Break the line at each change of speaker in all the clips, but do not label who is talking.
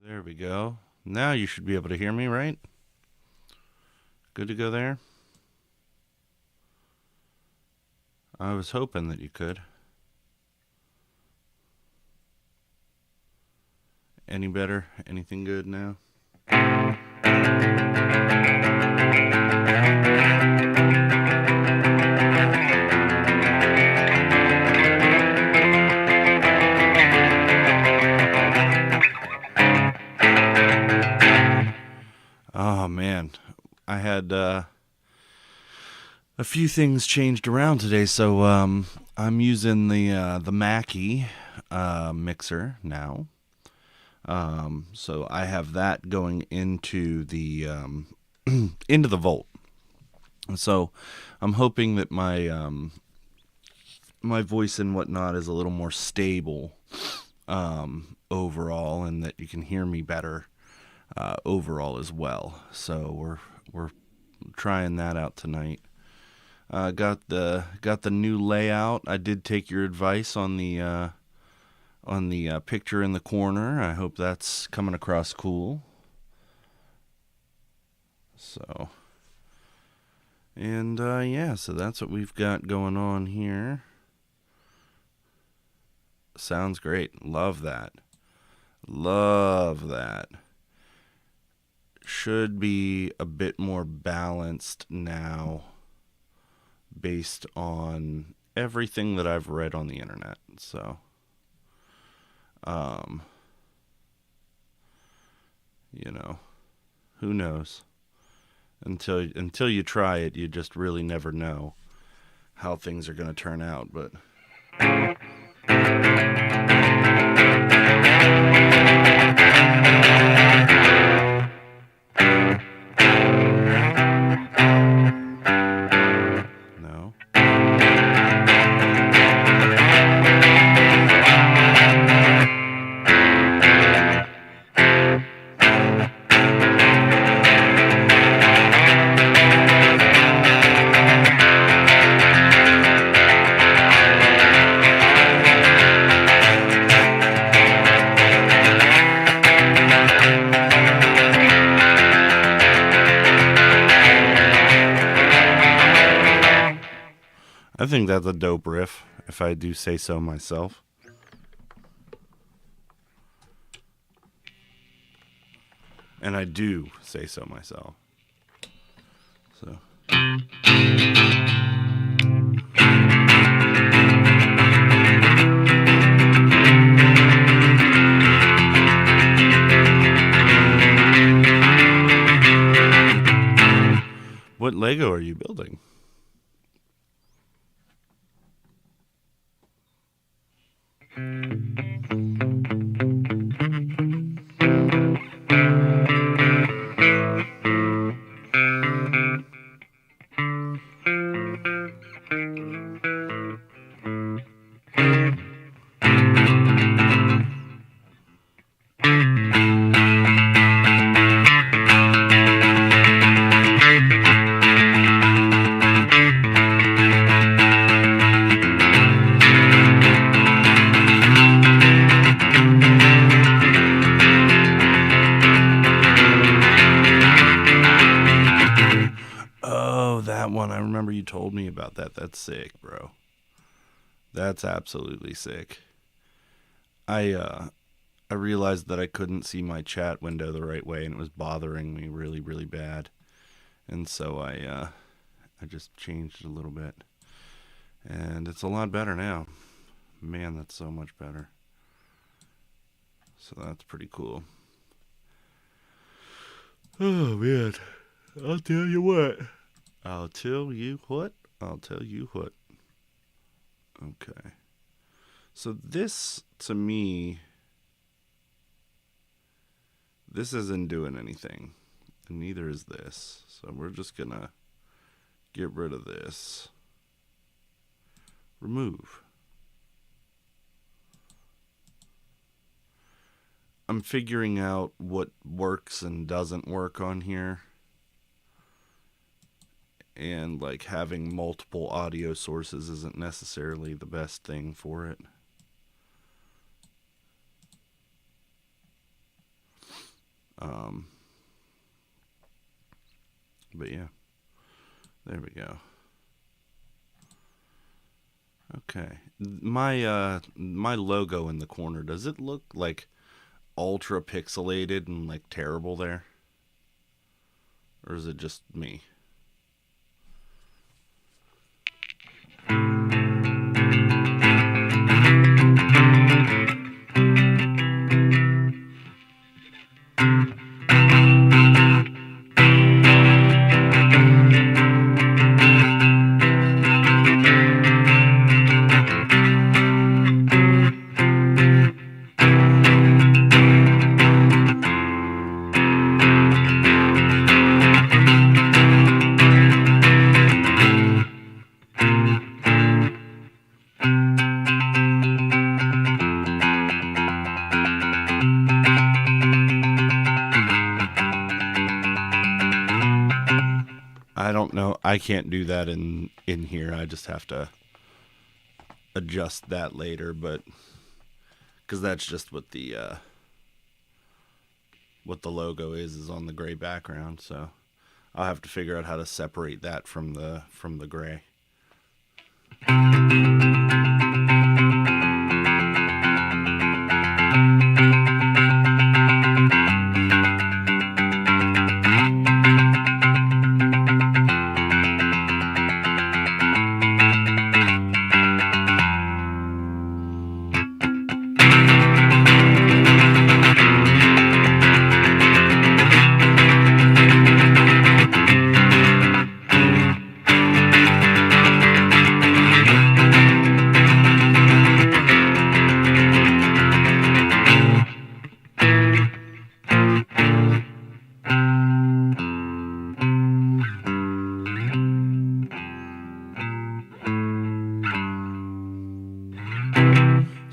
There we go. Now you should be able to hear me, right? Good to go there? I was hoping that you could. Any better? Anything good now? Oh man, I had a few things changed around today, so I'm using the Mackie mixer now. So I have that going into the into the Volt. So I'm hoping that my voice and whatnot is a little more stable overall, and that you can hear me better overall as well. So we're trying that out tonight. Got the new layout. I did take your advice on the picture in the corner. I hope that's coming across cool. So, and yeah, so that's what we've got going on here. Sounds great. Love that. Love that. Should be a bit more balanced now based on everything that I've read on the internet. So, um, you know, who knows? Until you try it, you just really never know how things are going to turn out. But no. I think that's a dope riff, if I do say so myself. And I do say so myself. So. What Lego are you building? Oh, that one. I remember you told me about that. That's sick, bro. That's absolutely sick. I realized that I couldn't see my chat window the right way, and it was bothering me really, really bad. And so I just changed it a little bit, and it's a lot better now. Man, that's so much better. So that's pretty cool. Oh man, I'll tell you what. I'll tell you what. I'll tell you what. Okay. So this, to me, this isn't doing anything. And neither is this. So we're just gonna get rid of this. Remove. I'm figuring out what works and doesn't work on here. And like having multiple audio sources isn't necessarily the best thing for it. Um, but yeah, there we go. Okay, my logo in the corner, does it look like ultra pixelated and like terrible there, or is it just me? I don't know. I can't do that in here. I just have to adjust that later, but because that's just what the logo is on the gray background. So I'll have to figure out how to separate that from the gray.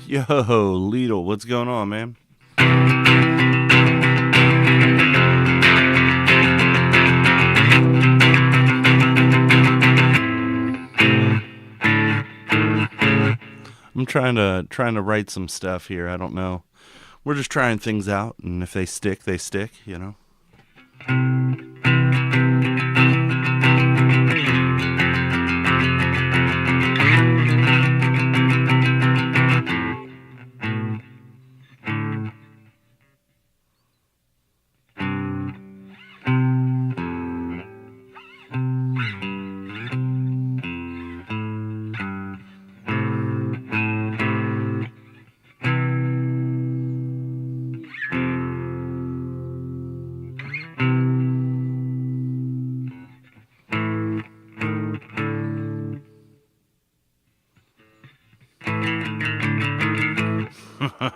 Yo, Lidl, what's going on, man? I'm trying to write some stuff here. I don't know. We're just trying things out, and if they stick, they stick, you know.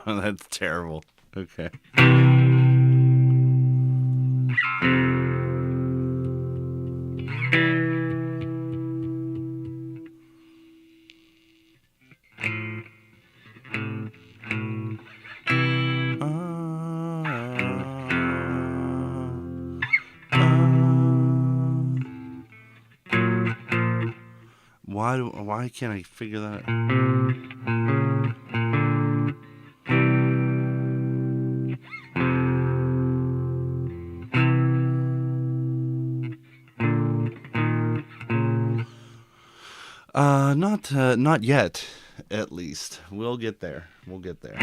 That's terrible. Okay. Why can't I figure that not yet, at least. We'll get there. We'll get there.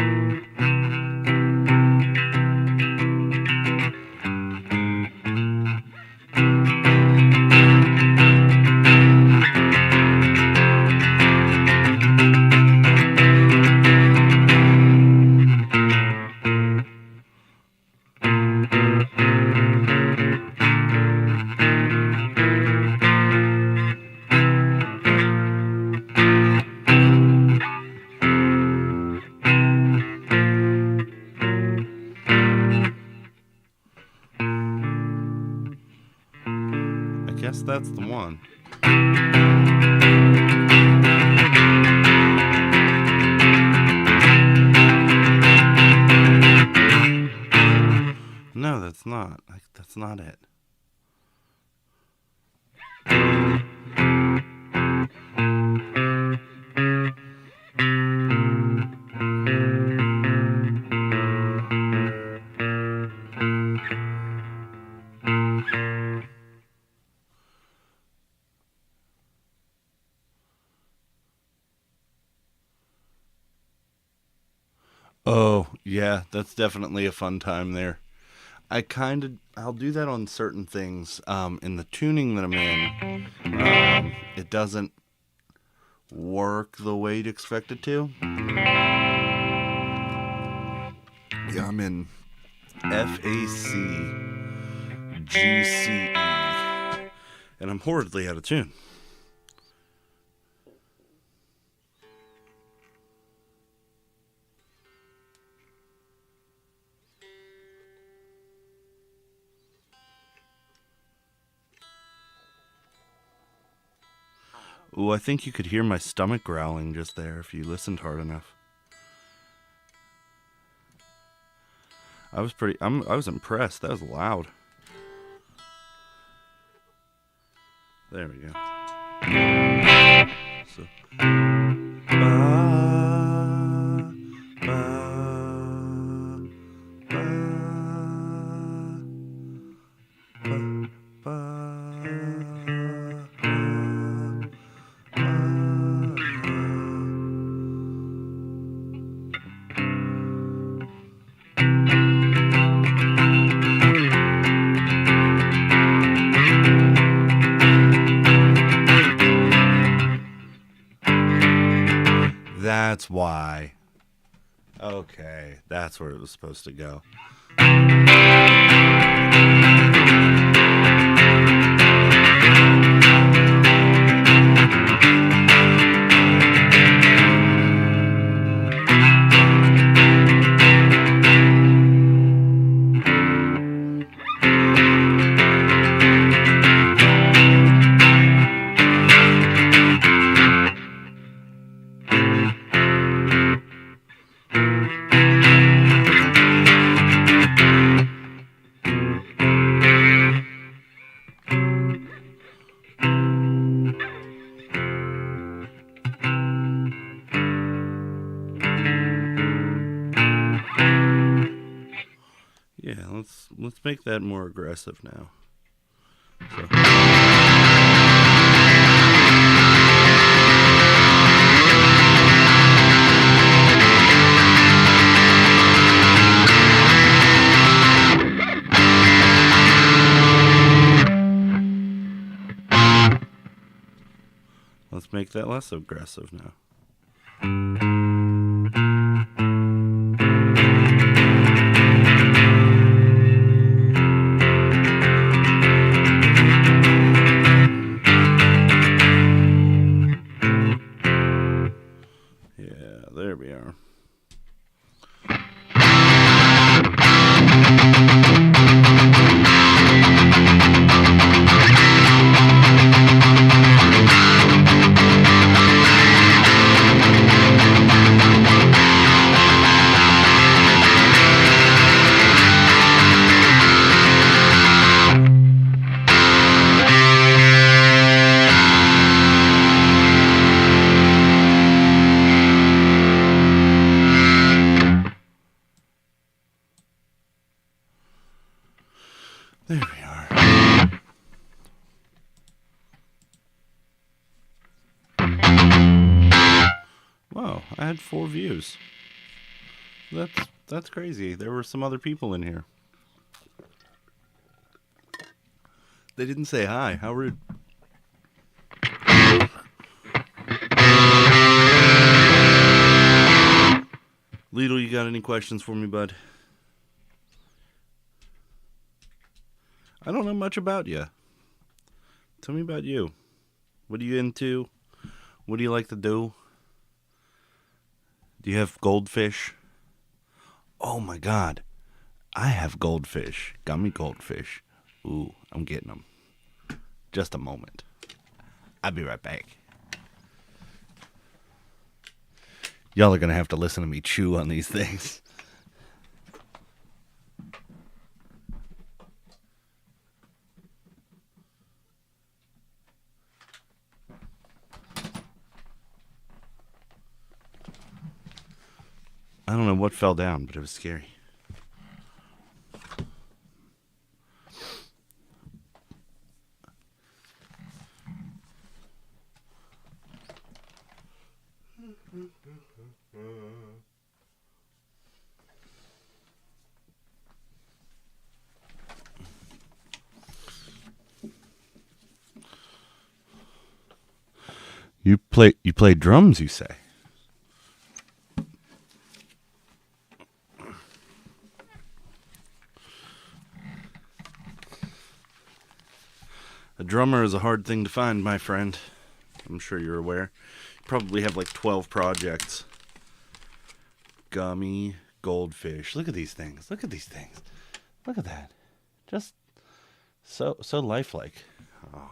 I guess that's the one. No, that's not. That's not it. Oh, yeah, that's definitely a fun time there. I'll do that on certain things. In the tuning that I'm in, it doesn't work the way you'd expect it to. Yeah, I'm in FAC GCE, and I'm horridly out of tune. Ooh, I think you could hear my stomach growling just there if you listened hard enough. I was impressed. That was loud. There we go. So, ba, ba, ba, ba, ba, That's why. Okay, that's where it was supposed to go. Yeah, let's make that more aggressive now. So. Let's make that less aggressive now. Yeah, there we are. There we are. Wow, I had 4 views. That's crazy. There were some other people in here. They didn't say hi. How rude. Lidl, you got any questions for me, bud? I don't know much about you. Tell me about you. What are you into? What do you like to do? Do you have goldfish? Oh my god. I have goldfish. Gummy goldfish. Ooh, I'm getting them. Just a moment. I'll be right back. Y'all are going to have to listen to me chew on these things. I don't know what fell down, but it was scary. play drums, you say? A drummer is a hard thing to find, my friend. I'm sure you're aware. You probably have like 12 projects. Gummy goldfish. Look at these things. Look at these things. Look at that. Just so lifelike. Oh.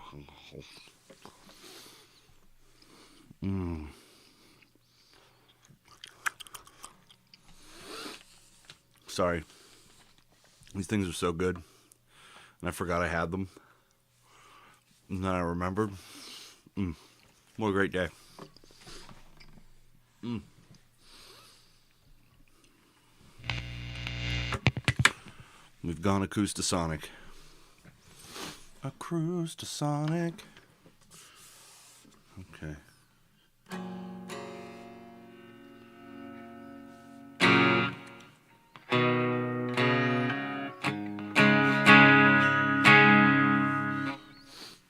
Sorry. These things are so good. And I forgot I had them. And then I remembered. What a great day. We've gone acoustasonic. Acoustasonic. Okay.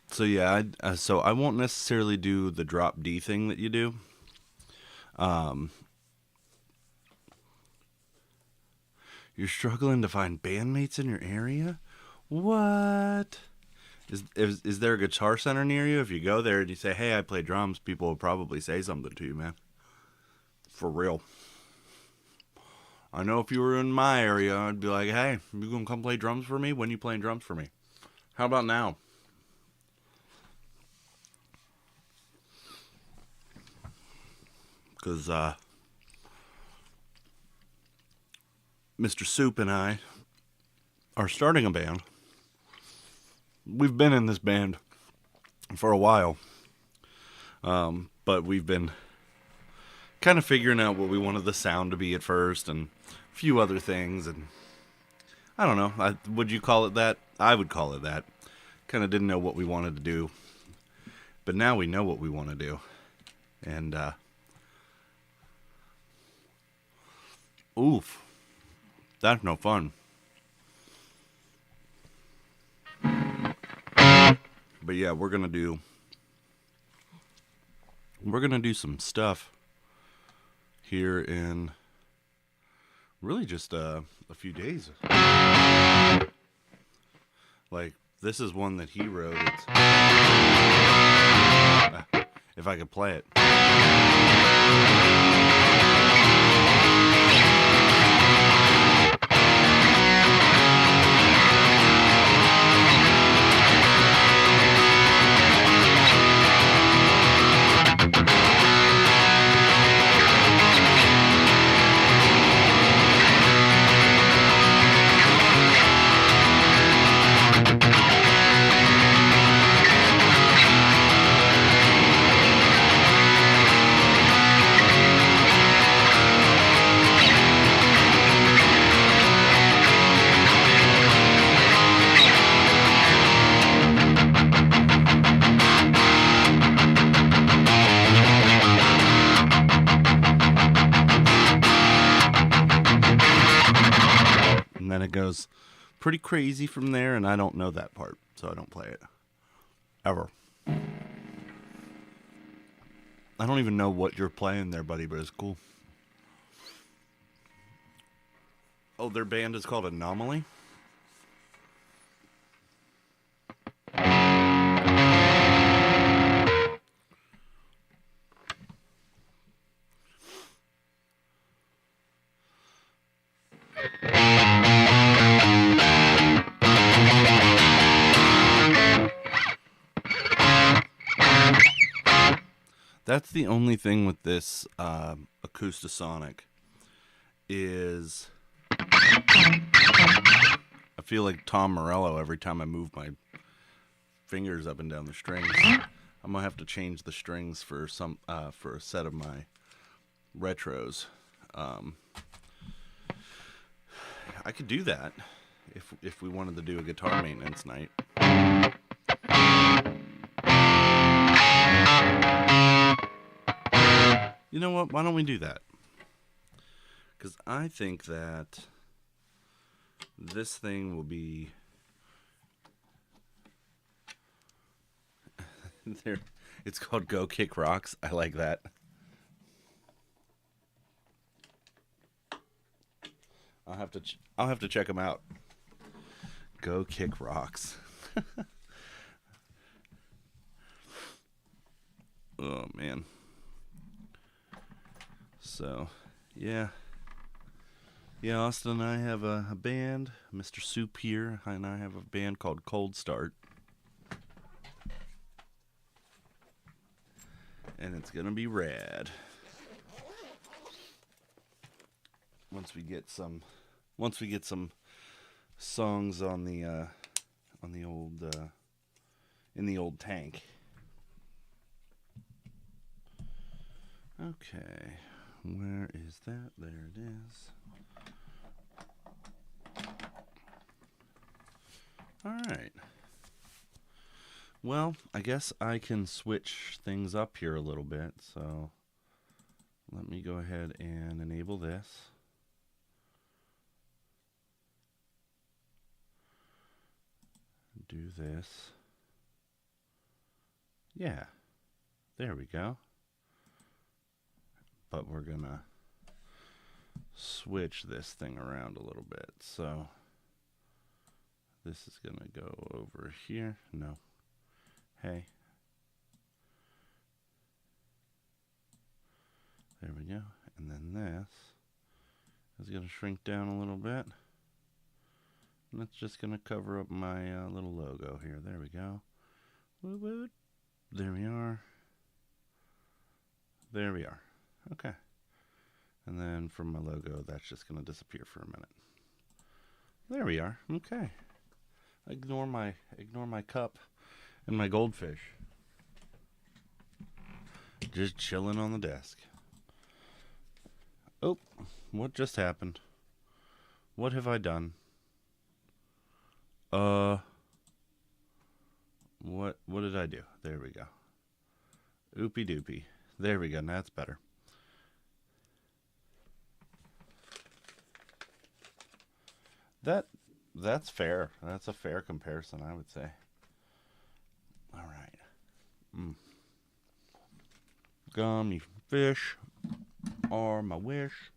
So yeah, so I won't necessarily do the drop D thing that you do. You're struggling to find bandmates in your area? What? Is there a Guitar Center near you? If you go there and you say, "Hey, I play drums," people will probably say something to you, man. For real. I know if you were in my area, I'd be like, "Hey, you gonna come play drums for me? When you playing drums for me? How about now?" Because Mr. Soup and I are starting a band. We've been in this band for a while, but we've been kind of figuring out what we wanted the sound to be at first, and a few other things. And I don't know. Would you call it that? I would call it that. Kind of didn't know what we wanted to do, but now we know what we want to do, and oof, that's no fun. But yeah, we're gonna do some stuff here in really just a few days. Like, this is one that he wrote. It's, if I could play it. And then it goes pretty crazy from there, and I don't know that part, so I don't play it. Ever. I don't even know what you're playing there, buddy, but it's cool. Oh, their band is called Anomaly? That's the only thing with this Acoustasonic is I feel like Tom Morello every time I move my fingers up and down the strings. I'm gonna have to change the strings for for a set of my retros. I could do that if we wanted to do a guitar maintenance night. You know what? Why don't we do that? Because I think that this thing will be... It's called Go Kick Rocks. I like that. I'll have to check them out. Go Kick Rocks. Oh man. So, yeah. Yeah, Austin and I have a band. Mr. Soup here and I have a band called Cold Start. And it's gonna be rad. Once we get some songs on the old in the old tank. Okay. Where is that? There it is. Alright. Well, I guess I can switch things up here a little bit, so let me go ahead and enable this. Do this. Yeah. There we go. But we're gonna switch this thing around a little bit. So this is gonna go over here. No. Hey. There we go. And then this is gonna shrink down a little bit. And that's just gonna cover up my little logo here. There we go. Woo woo. There we are. There we are. Okay. And then from my logo, that's just going to disappear for a minute. There we are. Okay. Ignore my cup and my goldfish. Just chilling on the desk. Oh, what just happened? What have I done? What did I do? There we go. Oopie doopie. There we go. Now that's better. That's fair. That's a fair comparison, I would say. All right. Gummy fish are my wish.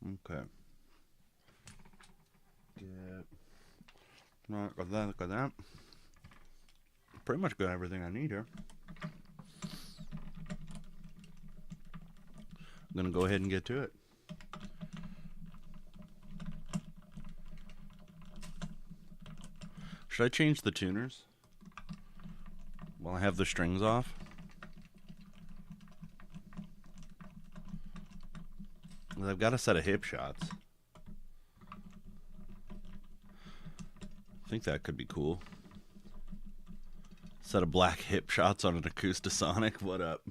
Okay. Got that. Got that. Pretty much got everything I need here. I'm gonna go ahead and get to it. Should I change the tuners while I have the strings off? Well, I've got a set of hip shots. I think that could be cool. Set of black hip shots on an Acoustasonic. What up?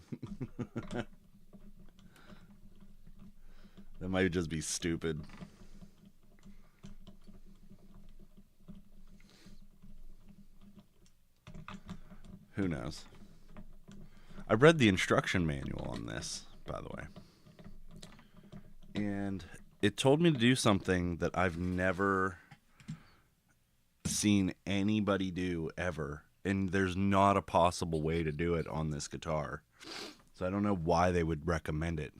That might just be stupid. Who knows? I read the instruction manual on this, by the way. And it told me to do something that I've never seen anybody do ever. And there's not a possible way to do it on this guitar. So I don't know why they would recommend it.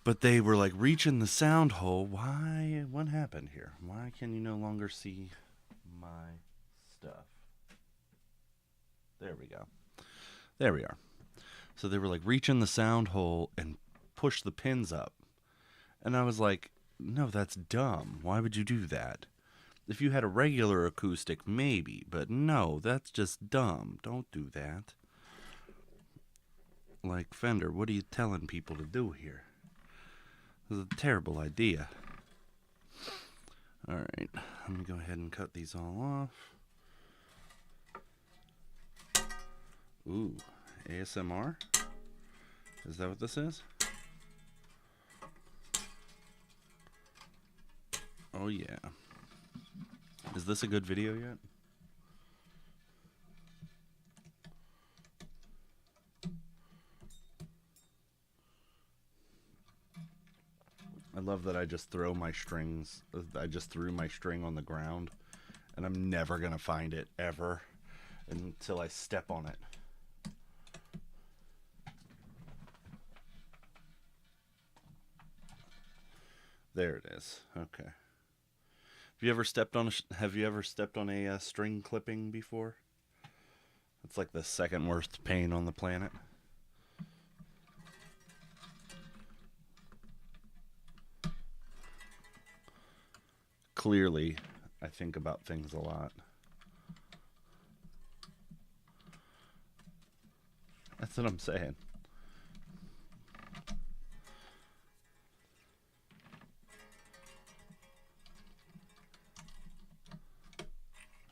But they were like, reach in the sound hole. Why? What happened here? Why can you no longer see my stuff? There we go. There we are. So they were like, reach in the sound hole and push the pins up. And I was like, no, that's dumb. Why would you do that? If you had a regular acoustic, maybe. But no, that's just dumb. Don't do that. Like, Fender, what are you telling people to do here? This is a terrible idea. Alright, let me go ahead and cut these all off. Ooh, ASMR? Is that what this is? Oh yeah. Is this a good video yet? I love that I just throw my strings. I just threw my string on the ground, and I'm never gonna find it ever. until I step on it. There it is. Okay. Have you ever stepped on a string clipping before? It's like the second worst pain on the planet. Clearly, I think about things a lot. That's what I'm saying.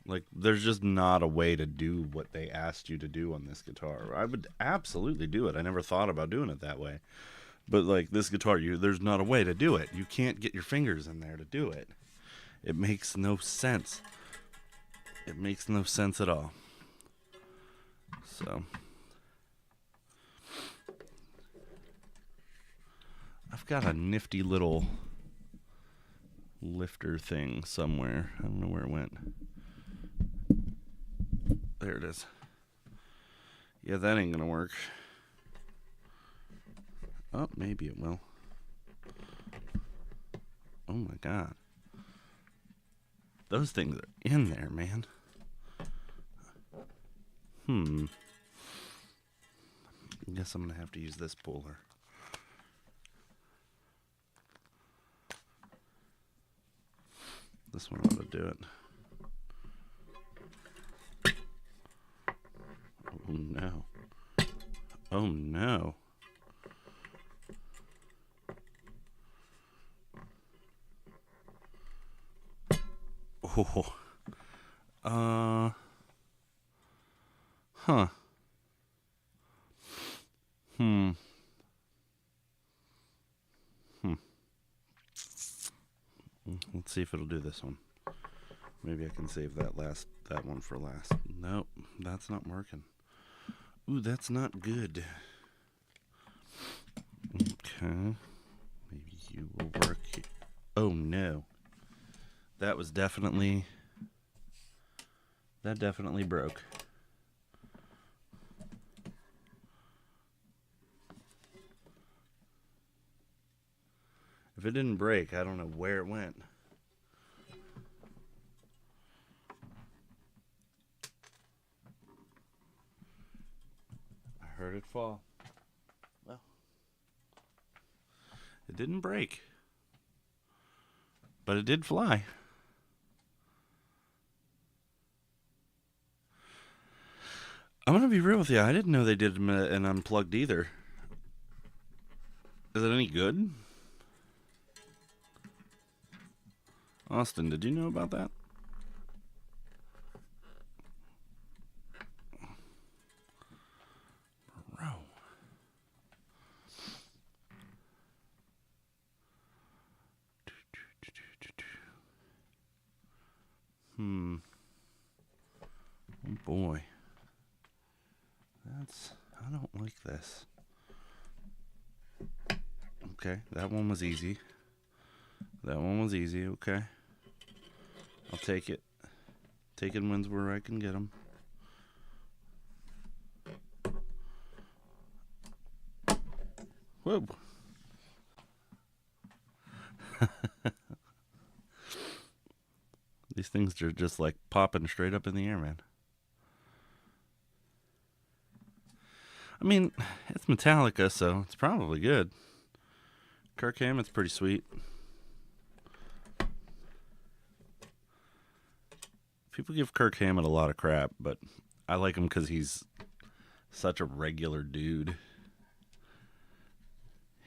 Like, there's just not a way to do what they asked you to do on this guitar. I would absolutely do it. I never thought about doing it that way. But, like, this guitar, there's not a way to do it. You can't get your fingers in there to do it. It makes no sense. It makes no sense at all. So, I've got a nifty little lifter thing somewhere. I don't know where it went. There it is. Yeah, that ain't gonna work. Oh, maybe it will. Oh my god. Those things are in there, man. I guess I'm gonna have to use this puller. This one ought to do it. Oh no. Oh no. Oh. Huh. Let's see if it'll do this one. Maybe I can save that one for last. Nope, that's not working. Ooh, that's not good. Okay. Maybe you will work. Oh no. That definitely broke. If it didn't break, I don't know where it went. I heard it fall. Well, it didn't break, but it did fly. I'm gonna be real with you. I didn't know they did an unplugged either. Is it any good? Austin, did you know about that? Bro. Oh boy. I don't like this. Okay, that one was easy. Okay. I'll take it. Taking wins where I can get them. Whoa. These things are just like popping straight up in the air, man. I mean, it's Metallica, so it's probably good. Kirk Hammett's pretty sweet. People give Kirk Hammett a lot of crap, but I like him because he's such a regular dude.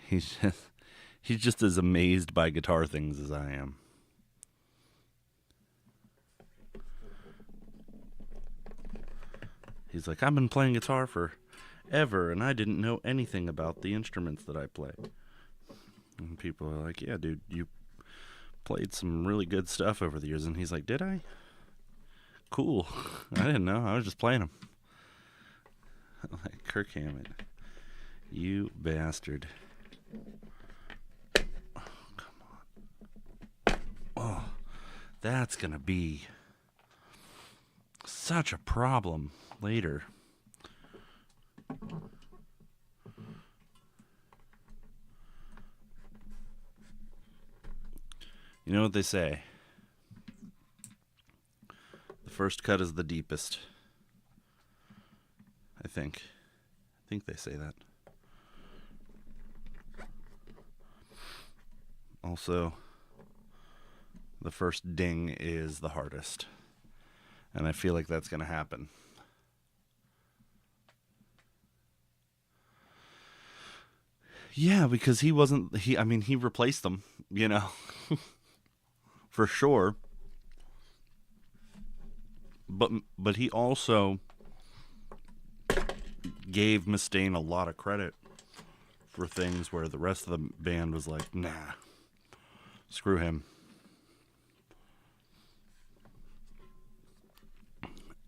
He's just as amazed by guitar things as I am. He's like, I've been playing guitar forever, and I didn't know anything about the instruments that I play. And people are like, yeah, dude, you played some really good stuff over the years. And he's like, did I? Cool. I didn't know. I was just playing them. Like, Kirk Hammett, you bastard. Oh, come on. Oh, that's going to be such a problem later. You know what they say? The first cut is the deepest. I think they say that. Also, the first ding is the hardest. And I feel like that's going to happen. Yeah, because he replaced them, for sure. But he also gave Mustaine a lot of credit for things where the rest of the band was like, nah, screw him.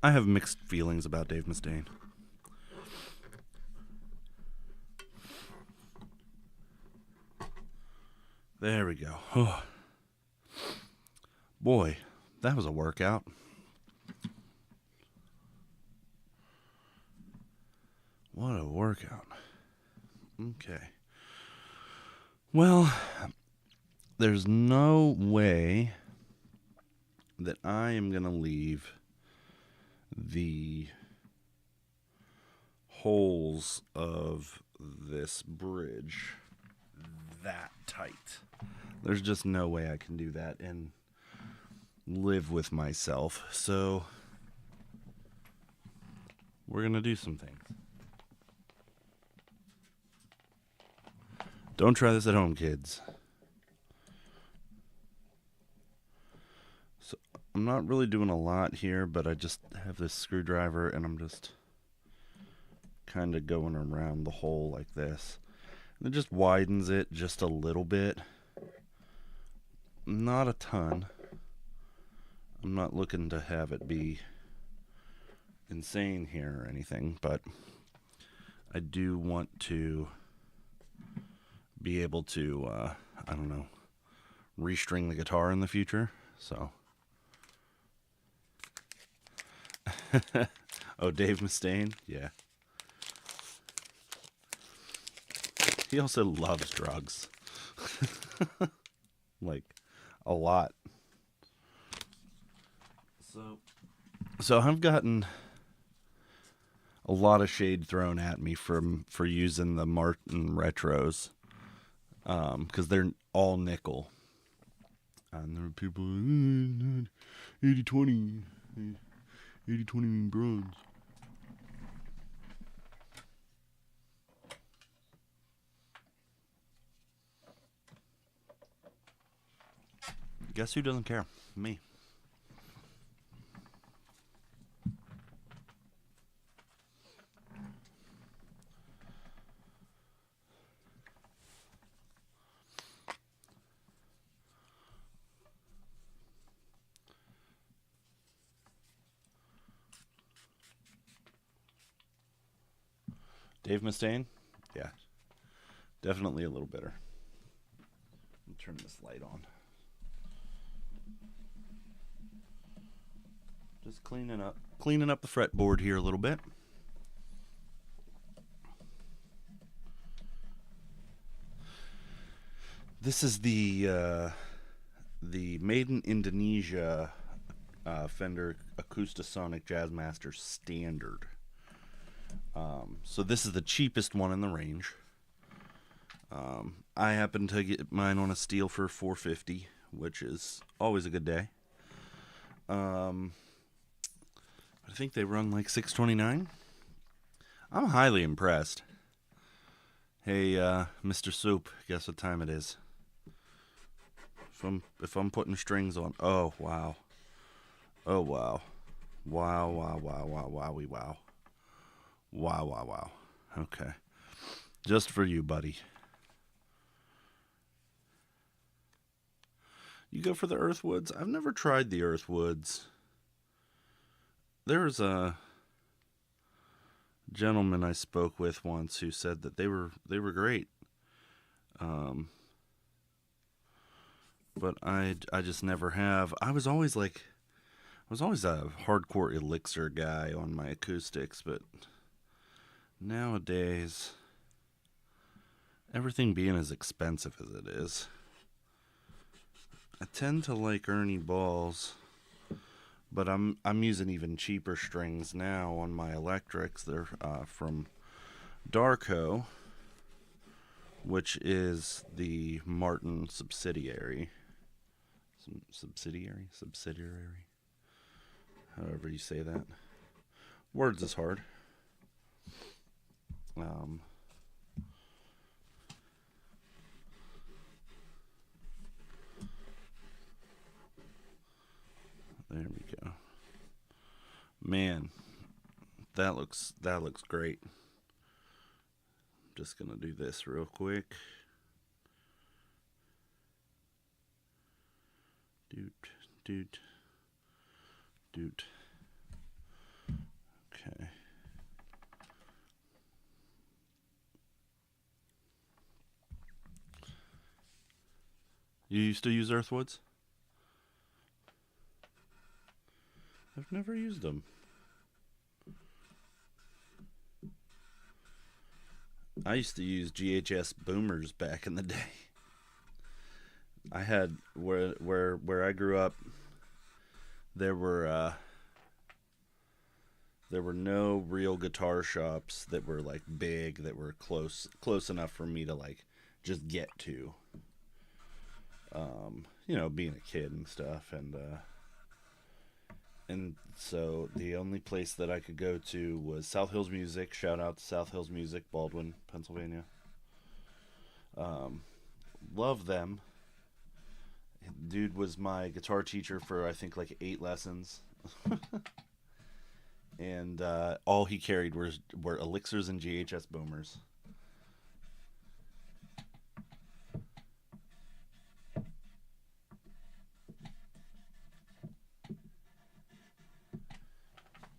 I have mixed feelings about Dave Mustaine. There we go. Oh. Boy, that was a workout. What a workout. Okay. Well, there's no way that I am going to leave the holes of this bridge that tight. There's just no way I can do that and live with myself. So we're going to do some things. Don't try this at home, kids. So I'm not really doing a lot here, but I just have this screwdriver and I'm just kind of going around the hole like this. And it just widens it just a little bit. Not a ton. I'm not looking to have it be insane here or anything, but I do want to be able to, restring the guitar in the future, so. Oh, Dave Mustaine? Yeah. He also loves drugs. Like, a lot. So I've gotten a lot of shade thrown at me for using the Martin Retros. Because they're all nickel. And there are people, 80-20 bronze. Guess who doesn't care? Me. Dave Mustaine? Yeah. Definitely a little bitter. Let me turn this light on. Just cleaning up the fretboard here a little bit. This is the Made in Indonesia Fender Acoustasonic Jazzmaster Standard. So this is the cheapest one in the range. I happened to get mine on a steal for $450, which is always a good day. I think they run like $629. I'm highly impressed. Hey, Mr. Soup, guess what time it is? If I'm putting strings on, oh wow, wow, wowie wow. Wow. Okay. Just for you, buddy. You go for the Earthwoods? I've never tried the Earthwoods. There's a gentleman I spoke with once who said that they were great. But I just never have. I was always like, was always a hardcore Elixir guy on my acoustics, but nowadays, everything being as expensive as it is, I tend to like Ernie Balls, but I'm using even cheaper strings now on my electrics. They're from Darko, which is the Martin subsidiary. Subsidiary, however you say that. Words is hard. Um, there we go. Man, that looks great. Just gonna do this real quick. Doot, doot, doot. Okay. You used to use Earthwoods? I've never used them. I used to use GHS boomers back in the day. I had where I grew up. There were no real guitar shops that were like big, that were close enough for me to like just get to. Being a kid and stuff, and so the only place that I could go to was South Hills Music. Shout out to South Hills Music, Baldwin, Pennsylvania. Love them. Dude was my guitar teacher for I think like 8 lessons. And all he carried were Elixirs and GHS boomers.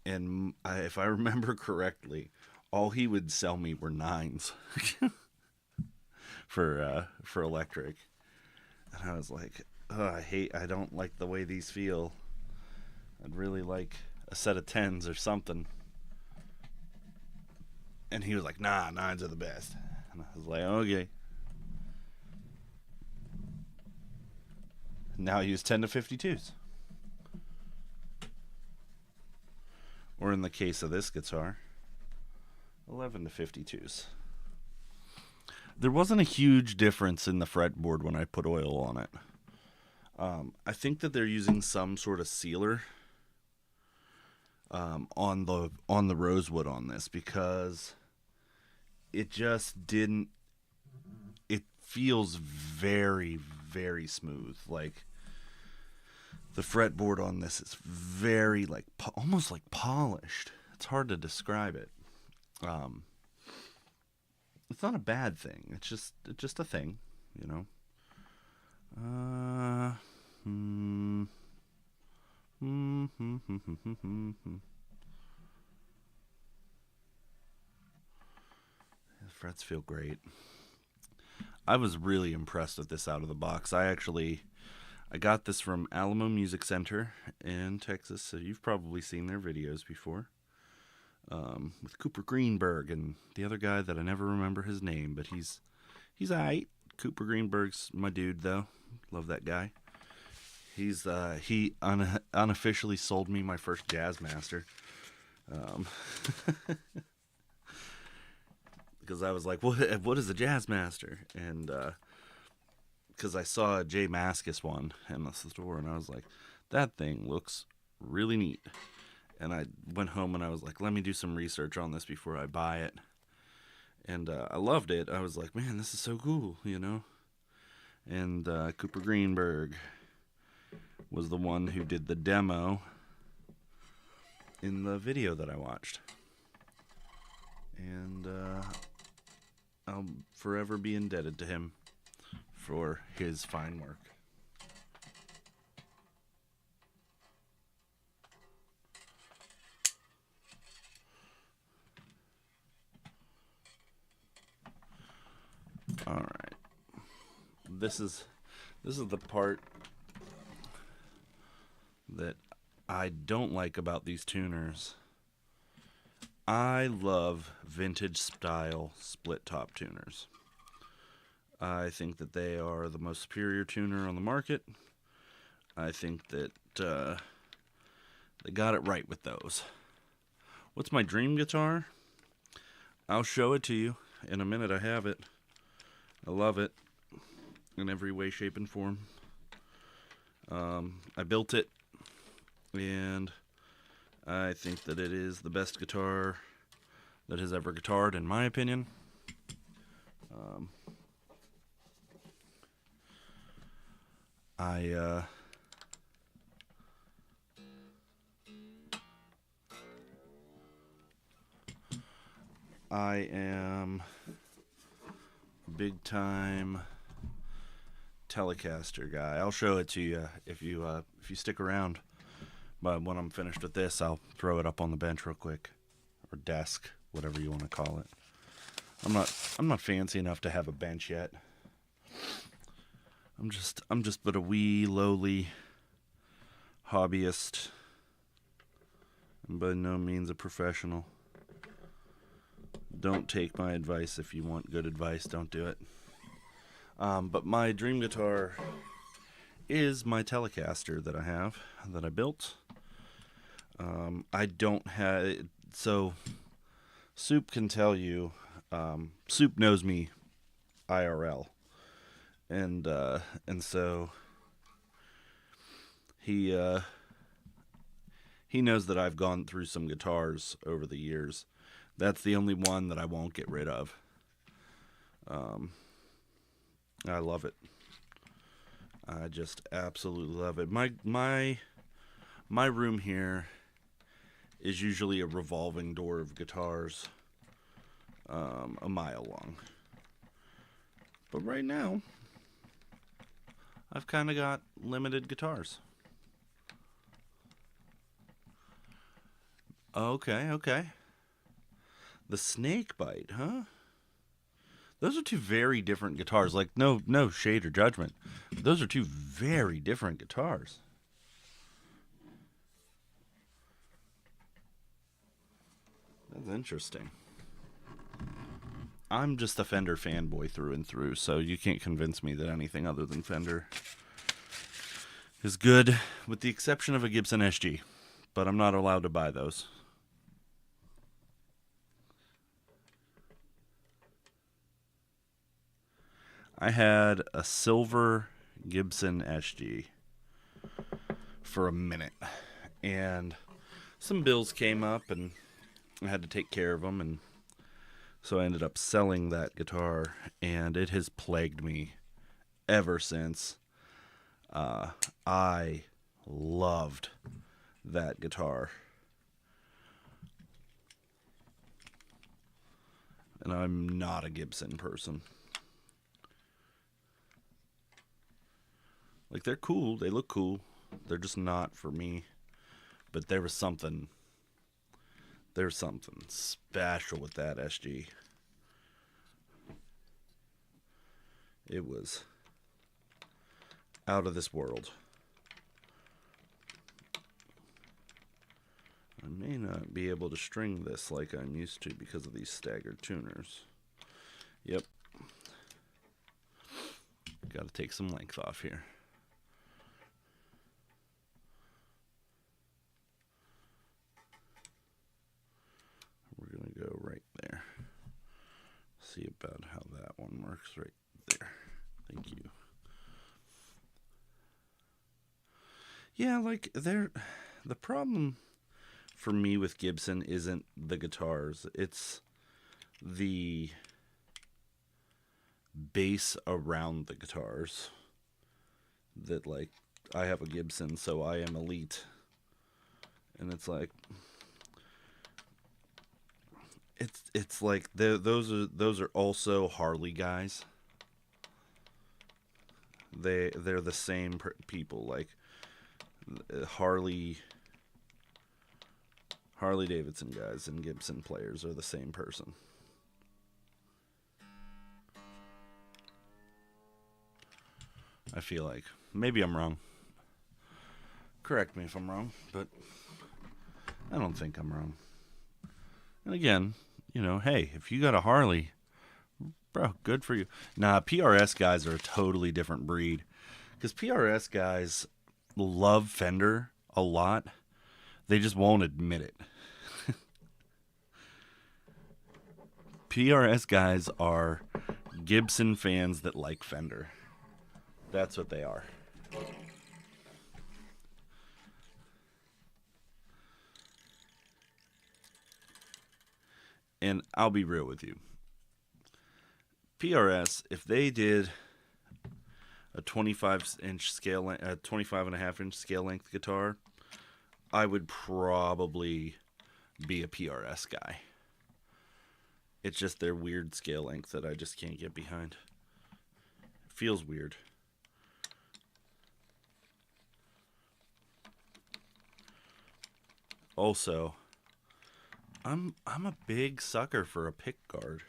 And if I remember correctly, all he would sell me were nines for electric, and I was like, oh, I don't like the way these feel. I'd really like a set of tens or something. And he was like, nah, nines are the best. And I was like, okay. Now I use 10 to 52s. Or in the case of this guitar, 11 to 52s. There wasn't a huge difference in the fretboard when I put oil on it. I think that they're using some sort of sealer on the rosewood on this, because it just didn't. It feels very, very smooth. Like the fretboard on this is very like almost like polished. It's hard to describe it. It's not a bad thing. It's just a thing, you know. The frets feel great. I was really impressed with this out of the box. I got this from Alamo Music Center in Texas, so you've probably seen their videos before. With Cooper Greenberg and the other guy that I never remember his name, but he's alright. Cooper Greenberg's my dude, though. Love that guy. He unofficially sold me my first Jazzmaster. Because I was like, what is a Jazzmaster? And because I saw a J Mascis one in the store, and I was like, that thing looks really neat. And I went home and I was like, let me do some research on this before I buy it. And I loved it. I was like, man, this is so cool, you know. And Cooper Greenberg was the one who did the demo in the video that I watched. And I'll forever be indebted to him for his fine work. All right. This is the part that I don't like about these tuners. I love vintage style split top tuners. I think that they are the most superior tuner on the market. I think that they got it right with those. What's my dream guitar? I'll show it to you in a minute. I have it. I love it in every way, shape, and form. I built it, and I think that it is the best guitar that has ever guitared, in my opinion. I I am big time Telecaster guy. I'll show it to you if you stick around. But when I'm finished with this, I'll throw it up on the bench real quick, or desk, whatever you want to call it. I'm not fancy enough to have a bench yet. I'm just but a wee lowly hobbyist, and by no means a professional. Don't take my advice. If you want good advice, don't do it. But my dream guitar is my Telecaster that I have, that I built. I don't have, so Soup can tell you, Soup knows me IRL, and so he knows that I've gone through some guitars over the years. That's the only one that I won't get rid of. I love it. I just absolutely love it. My room here is usually a revolving door of guitars, a mile long. But right now, I've kind of got limited guitars. Okay. The Snakebite, huh? Those are two very different guitars. Like, no shade or judgment. Those are two very different guitars. That's interesting. I'm just a Fender fanboy through and through, so you can't convince me that anything other than Fender is good, with the exception of a Gibson SG. But I'm not allowed to buy those. I had a silver Gibson SG for a minute, and some bills came up, and I had to take care of them, and so I ended up selling that guitar, and it has plagued me ever since. I loved that guitar, and I'm not a Gibson person. Like, they're cool, they look cool, they're just not for me. But there's something special with that SG. It was out of this world. I may not be able to string this like I'm used to because of these staggered tuners. Yep. Got to take some length off here. We're going to go right there. See about how that one works right there. Thank you. Yeah, like, the problem for me with Gibson isn't the guitars. It's the bass around the guitars. That, like, I have a Gibson, so I am elite. And it's like, it's like those are also Harley guys. They're the same people. Like, Harley Davidson guys and Gibson players are the same person. I feel like, maybe I'm wrong. Correct me if I'm wrong, but I don't think I'm wrong. And again, hey, if you got a Harley, bro, good for you. Nah, PRS guys are a totally different breed. Because PRS guys love Fender a lot. They just won't admit it. PRS guys are Gibson fans that like Fender. That's what they are. And I'll be real with you. PRS, if they did a 25-inch scale, a 25.5-inch scale length guitar, I would probably be a PRS guy. It's just their weird scale length that I just can't get behind. It feels weird. Also, I'm a big sucker for a pick guard.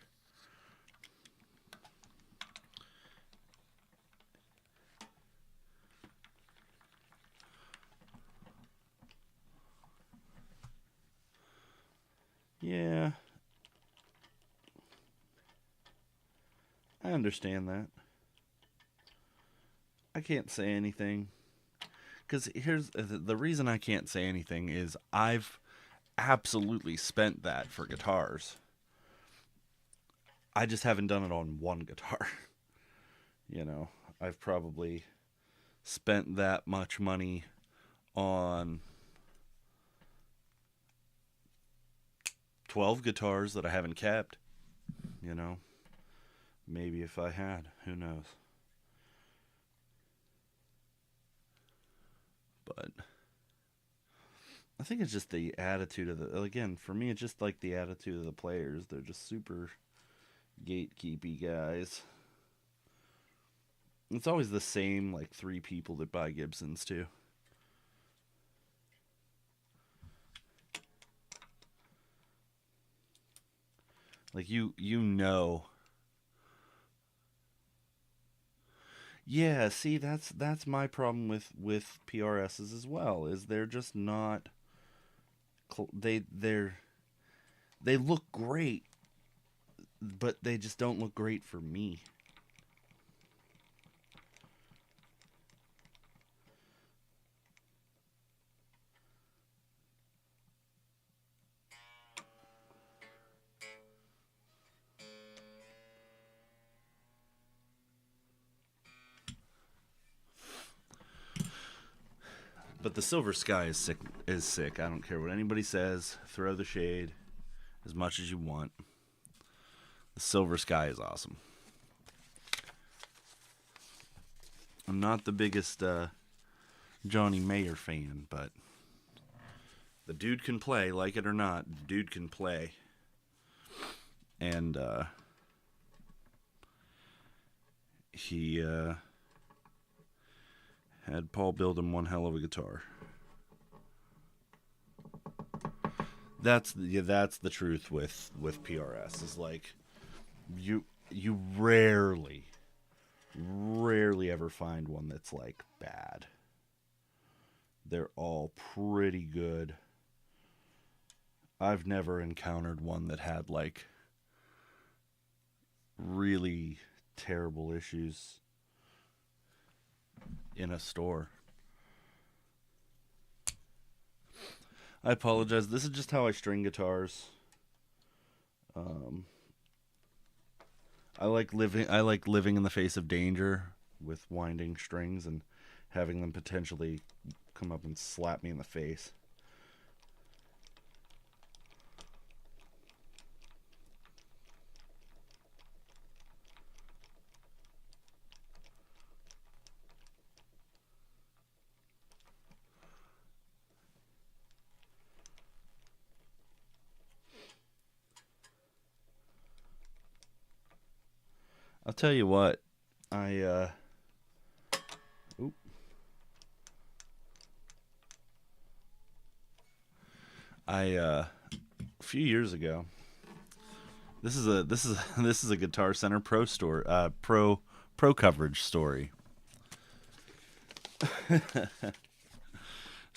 Yeah, I understand that. I can't say anything. Because here's the reason I can't say anything is I've absolutely spent that for guitars. I just haven't done it on one guitar. I've probably spent that much money on 12 guitars that I haven't kept. Maybe if I had, who knows. But I think it's just the attitude of again, for me, it's just like the attitude of the players. They're just super gatekeepy guys. It's always the same, like, 3 people that buy Gibsons, too. Like, you know. Yeah, see, that's my problem with PRSs as well. Is they're just not. They look great, but they just don't look great for me. But the Silver Sky is sick. Is sick. I don't care what anybody says. Throw the shade as much as you want. The Silver Sky is awesome. I'm not the biggest Johnny Mayer fan, but the dude can play, like it or not. The dude can play. And he had Paul build him one hell of a guitar. That's the truth with PRS. Is like you rarely ever find one that's like bad. They're all pretty good. I've never encountered one that had like really terrible issues in a store. I apologize. This is just how I string guitars. I like living in the face of danger with winding strings and having them potentially come up and slap me in the face. I'll tell you what, I oop. A few years ago. This is a Guitar Center Pro store, pro coverage story.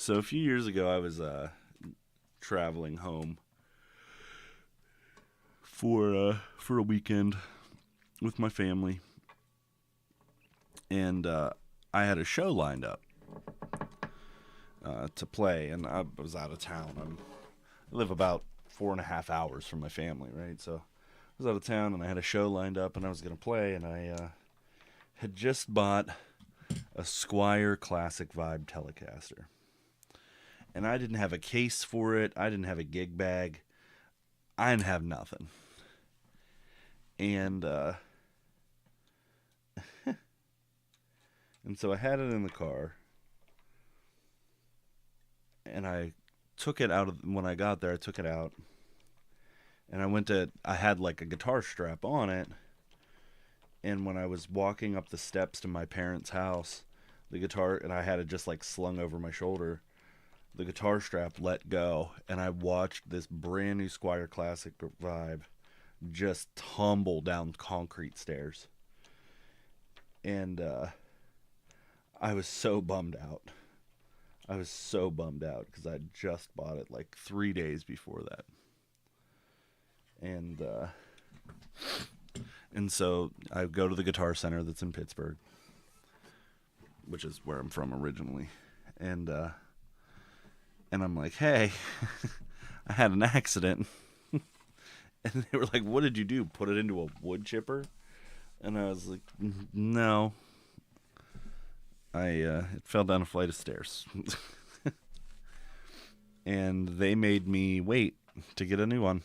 So a few years ago, I was traveling home for a weekend with my family, and I had a show lined up to play, and I was out of town. I live about 4.5 hours from my family, right? So I was out of town, and I had a show lined up, and I was going to play, and I had just bought a Squier Classic Vibe Telecaster. And I didn't have a case for it. I didn't have a gig bag. I didn't have nothing. And and so I had it in the car. And I took it out of when I got there. I took it out. And I had like a guitar strap on it. And when I was walking up the steps to my parents' house, the guitar, and I had it just like slung over my shoulder, the guitar strap let go, and I watched this brand new Squier Classic Vibe just tumble down concrete stairs. And I was so bummed out. I was so bummed out because I just bought it like 3 days before that. And so I go to the Guitar Center that's in Pittsburgh, which is where I'm from originally. And I'm like, hey, I had an accident. And they were like, what did you do? Put it into a wood chipper? And I was like, no. It fell down a flight of stairs. And they made me wait to get a new one.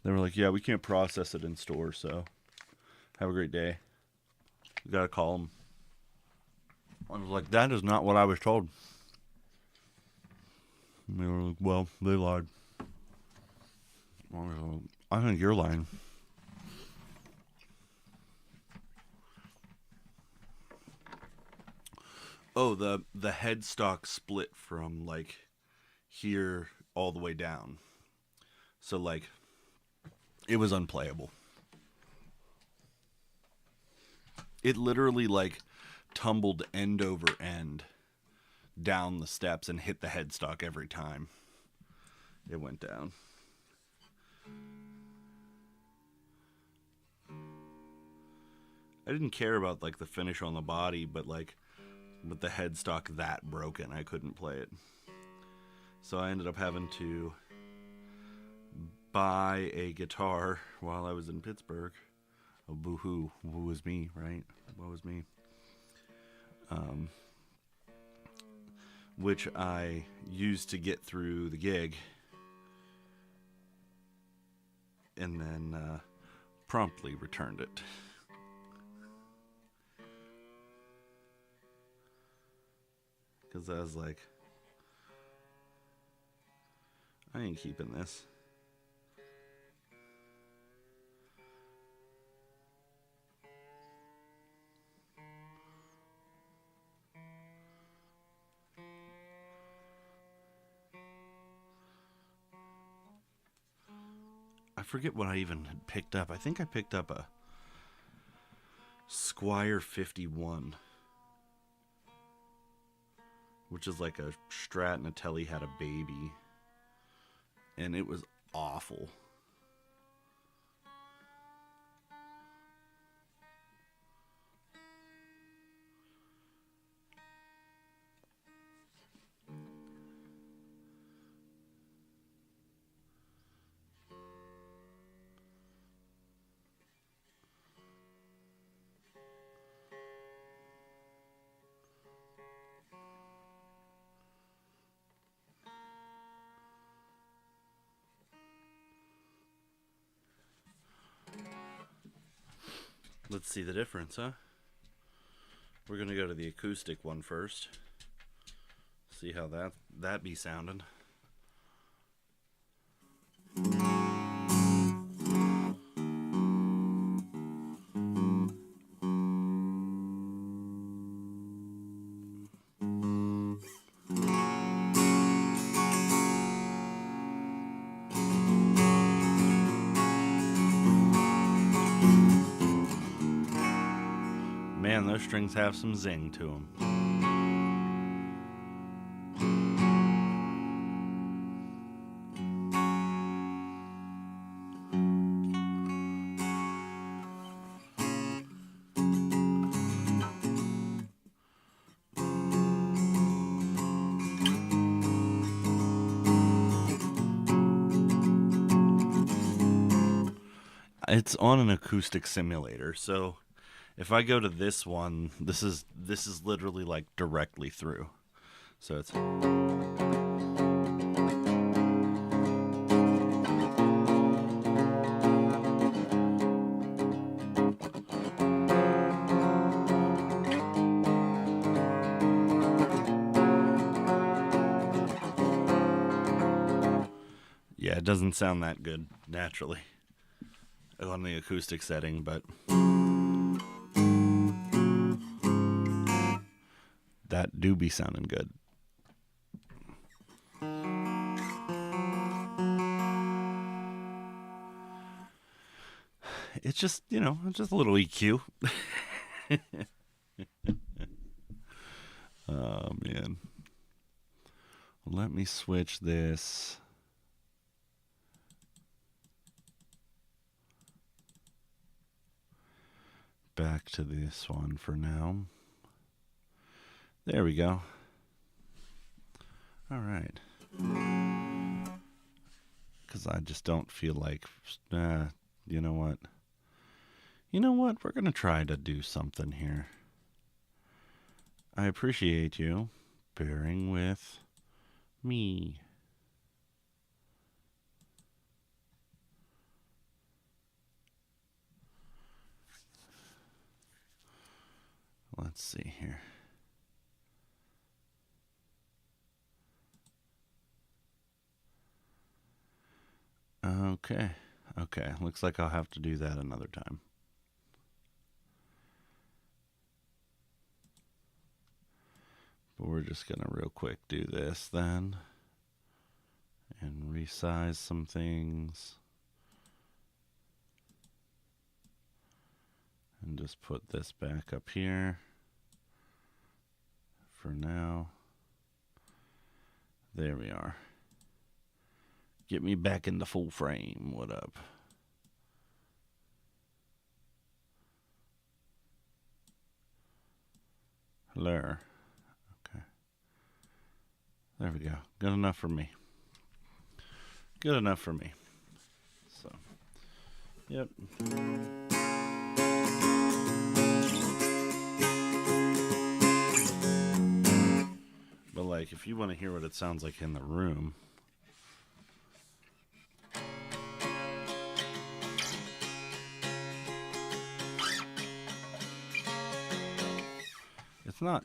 They were like, yeah, we can't process it in store, so have a great day. We gotta call them. I was like, that is not what I was told. And they were like, well, they lied. I was like, I think you're lying. Oh, the headstock split from like here all the way down. So like it was unplayable. It literally like tumbled end over end down the steps and hit the headstock every time it went down. I didn't care about like the finish on the body, but like with the headstock that broken, I couldn't play it. So I ended up having to buy a guitar while I was in Pittsburgh. Oh, boo-hoo. Woe was me, right? Woe was me. Which I used to get through the gig. And then promptly returned it. Because I was like, I ain't keeping this. I forget what I even had picked up. I think I picked up a Squier 51, which is like a Strat and a Tele had a baby, and it was awful. Let's see the difference, huh? We're gonna go to the acoustic one first. See how that be sounding. Man, those strings have some zing to them. It's on an acoustic simulator, so if I go to this one, this is literally like directly through. So it's yeah, it doesn't sound that good naturally on the acoustic setting, but that do be sounding good. It's just, just a little EQ. Oh, man. Let me switch this. Back to this one for now. There we go. All right. Because I just don't feel like, you know what? You know what? We're going to try to do something here. I appreciate you bearing with me. Let's see here. Okay. Okay. Looks like I'll have to do that another time. But we're just going to real quick do this then. And resize some things. And just put this back up here. For now. There we are. Get me back in the full frame. What up? Hello. Okay. There we go. Good enough for me. Good enough for me. So, yep. But like, if you want to hear what it sounds like in the room.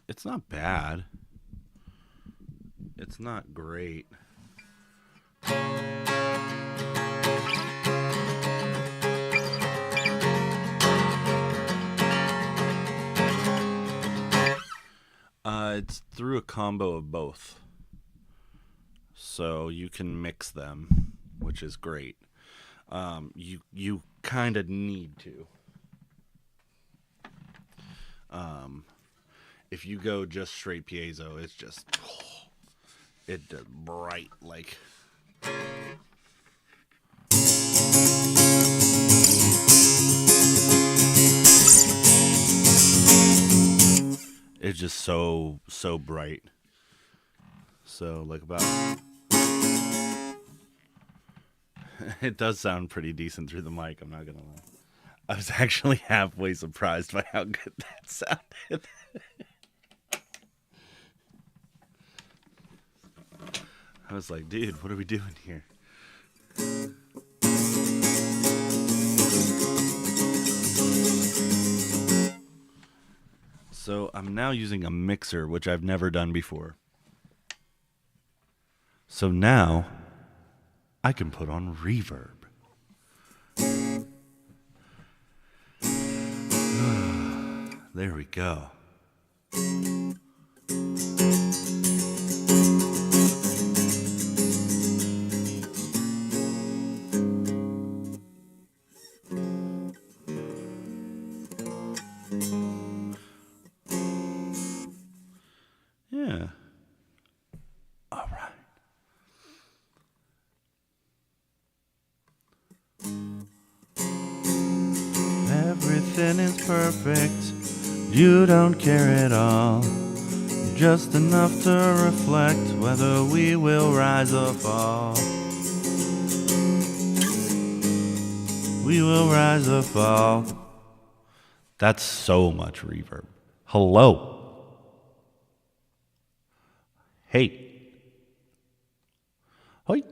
It's not bad. It's not great. It's through a combo of both. So you can mix them, which is great. You kind of need to. If you go just straight piezo, it's just it does bright like. It's just so bright. So like about it does sound pretty decent through the mic, I'm not gonna lie. I was actually halfway surprised by how good that sounded. I was like, dude, what are we doing here? So I'm now using a mixer, which I've never done before. So now I can put on reverb. There we go. Yeah. All right. Everything is perfect. You don't care at all. Just enough to reflect whether we will rise or fall. We will rise or fall. That's so much reverb. Hello. Hey. Hoi.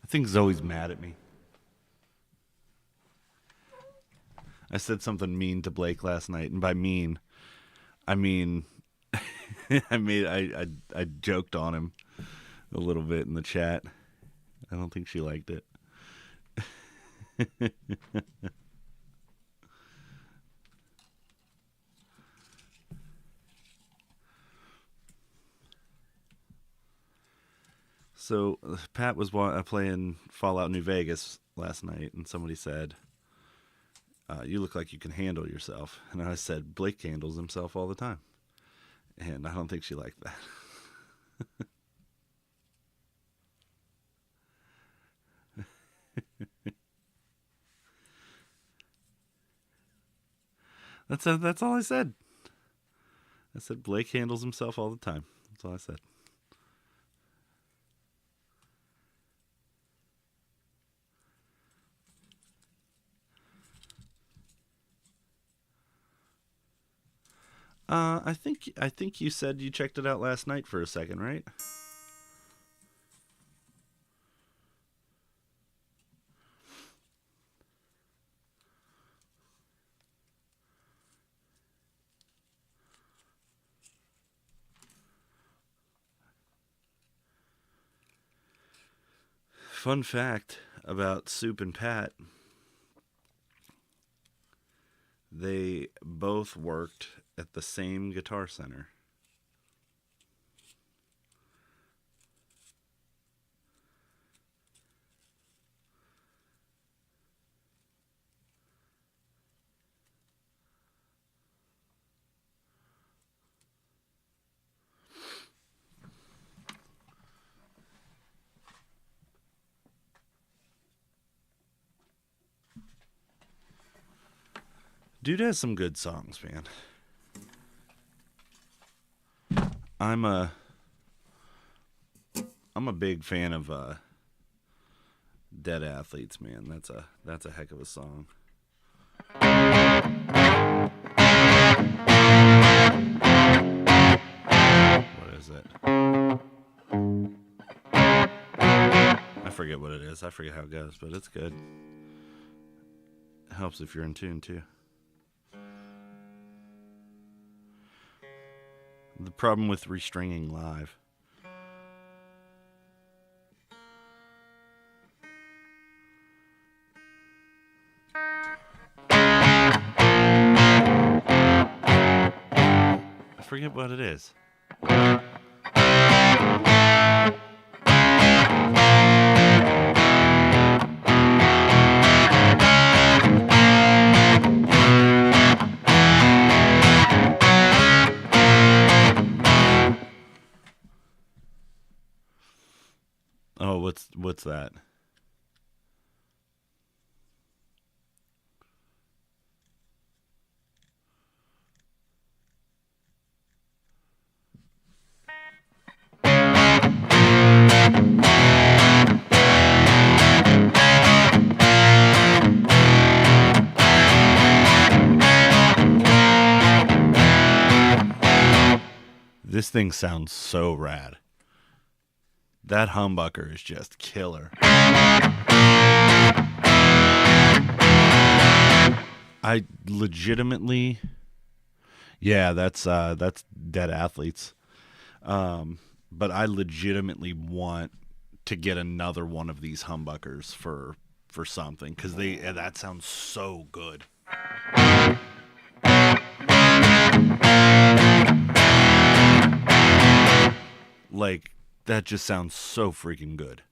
I think Zoe's mad at me. I said something mean to Blake last night, and by mean, I mean I joked on him a little bit in the chat. I don't think she liked it. So Pat was playing Fallout New Vegas last night, and somebody said, you look like you can handle yourself. And I said, Blake handles himself all the time. And I don't think she liked that. That's all I said. I said Blake handles himself all the time. That's all I said. I think you said you checked it out last night for a second, right? Fun fact about Soup and Pat. They both worked at the same Guitar Center. Dude has some good songs, man. I'm a big fan of Dead Athletes, man. That's a heck of a song. What is it? I forget what it is. I forget how it goes, but it's good. It helps if you're in tune too. The problem with restringing live. I forget what it is. Oh, what's that? This thing sounds so rad. That humbucker is just killer. I legitimately, yeah, that's Dead Athletes. But I legitimately want to get another one of these humbuckers for something, because that sounds so good. Like, that just sounds so freaking good.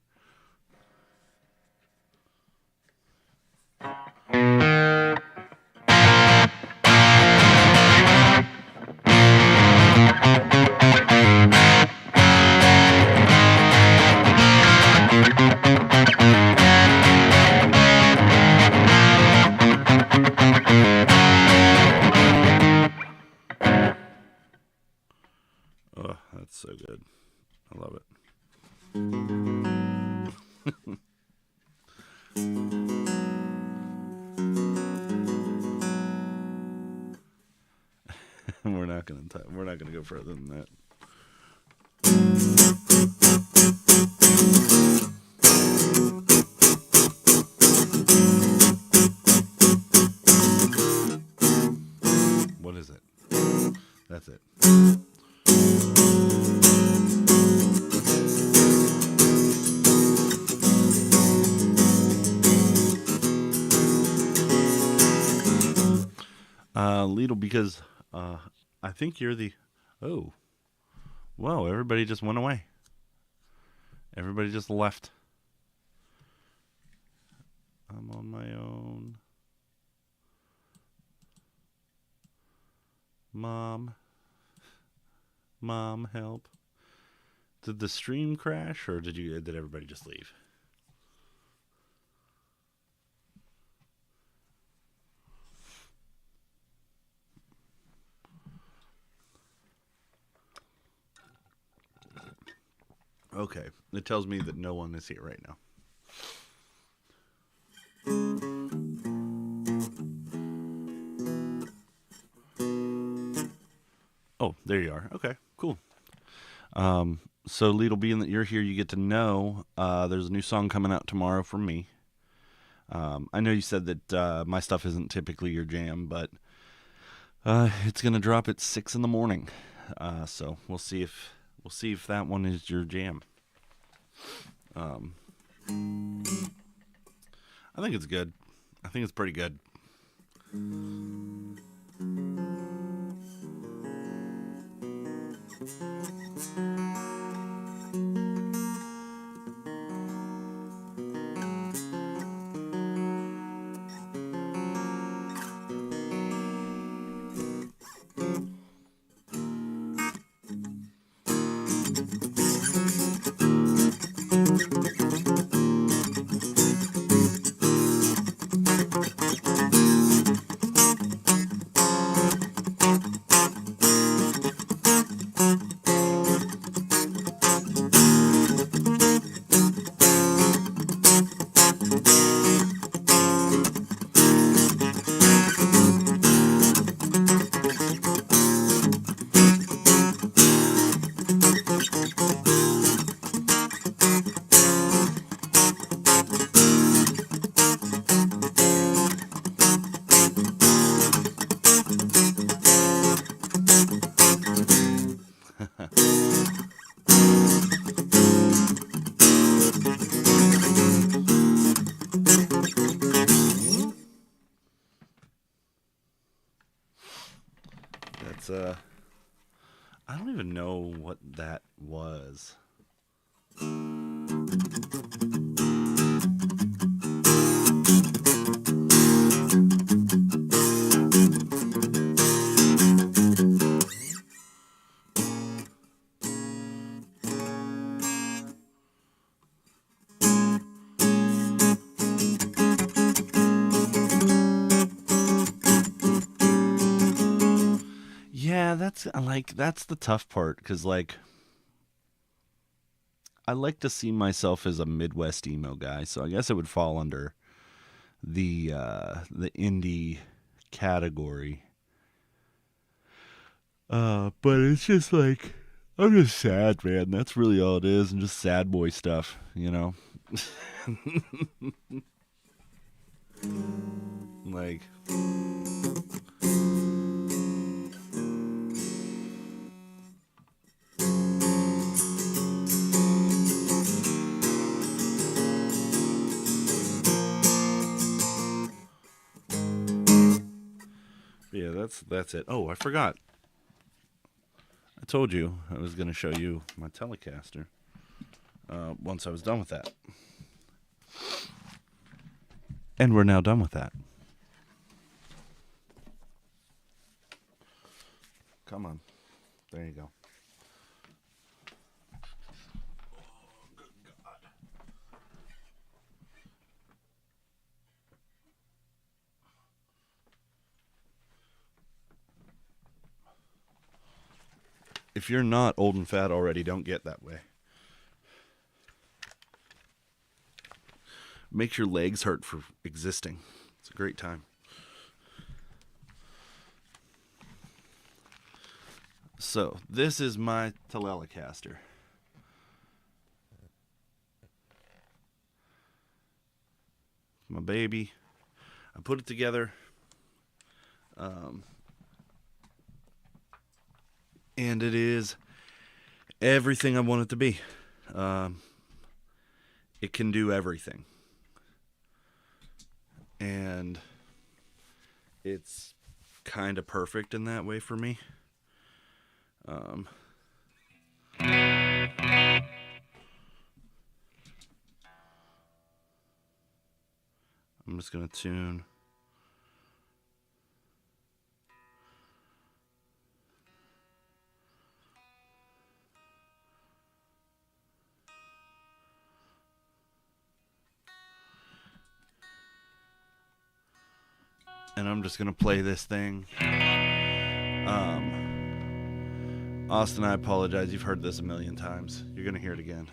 Oh, that's so good. I love it. We're not gonna go further than that. What is it? That's it. Lidl, because I think you're the. Oh, whoa! Everybody just went away. Everybody just left. I'm on my own. Mom, help! Did the stream crash, or did everybody just leave? Okay, it tells me that no one is here right now. Oh, there you are. Okay, cool. So Lidl, being that you're here, you get to know there's a new song coming out tomorrow from me. I know you said that my stuff isn't typically your jam, but it's gonna drop at 6 in the morning. So we'll see if that one is your jam. I think it's good. I think it's pretty good. That's I don't even know what that was. Yeah, that's the tough part because I like to see myself as a Midwest emo guy, so I guess it would fall under the indie category. But it's just I'm just sad, man. That's really all it is, and just sad boy stuff, you know. Like, yeah, that's it. Oh, I forgot. I told you I was going to show you my Telecaster once I was done with that. And we're now done with that. Come on. There you go. Oh, good God. if you're not old and fat already, don't get that way. Makes your legs hurt for existing. It's a great time. So, this is my Telecaster. My baby. I put it together. And it is everything I want it to be. It can do everything. And it's kind of perfect in that way for me. I'm just going to tune. And I'm just going to play this thing. Austin, I apologize. You've heard this a million times. You're going to hear it again.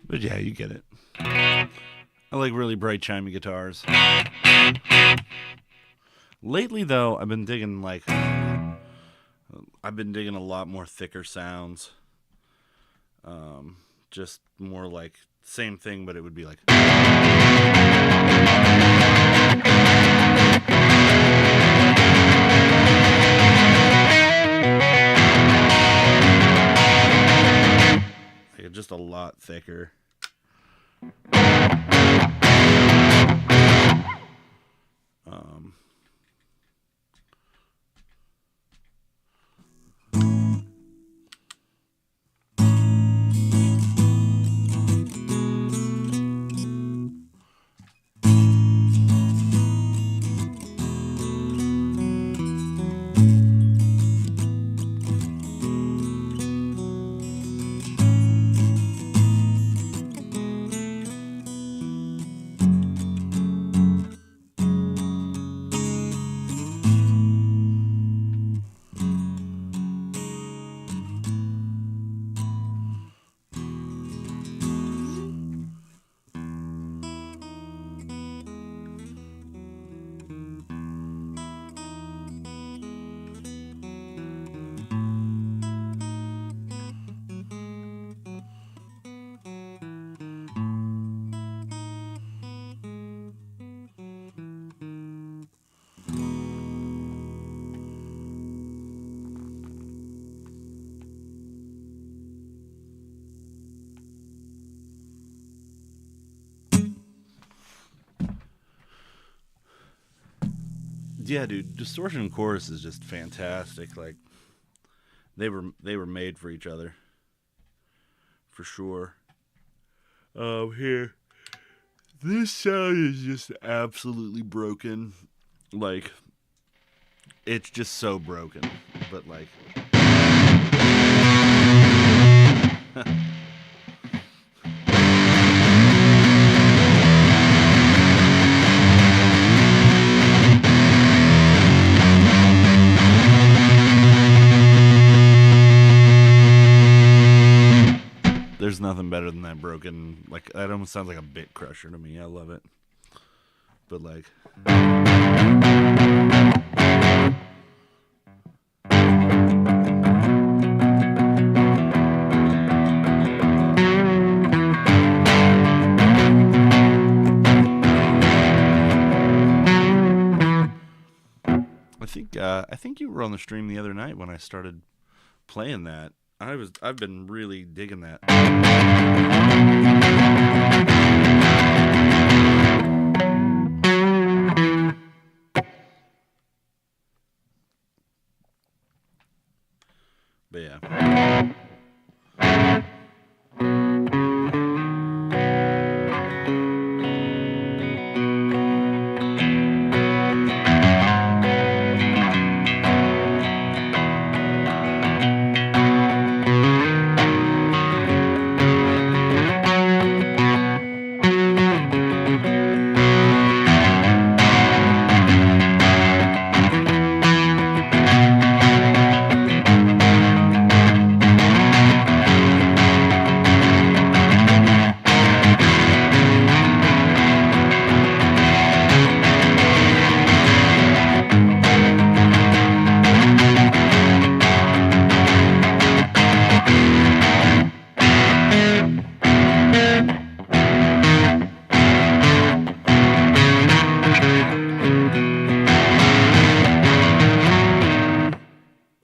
But yeah, you get it. I like really bright, chimey guitars. Lately, though, I've been digging a lot more thicker sounds. Just more like same thing, but it would be like. Like just a lot thicker. Yeah, dude, Distortion Chorus is just fantastic. Like they were made for each other for sure. Here, this sound is just absolutely broken. Like it's just so broken. But like, there's nothing better than that broken. Like that almost sounds like a bit crusher to me. I love it. But like, I think you were on the stream the other night when I started playing that. I've been really digging that. But yeah.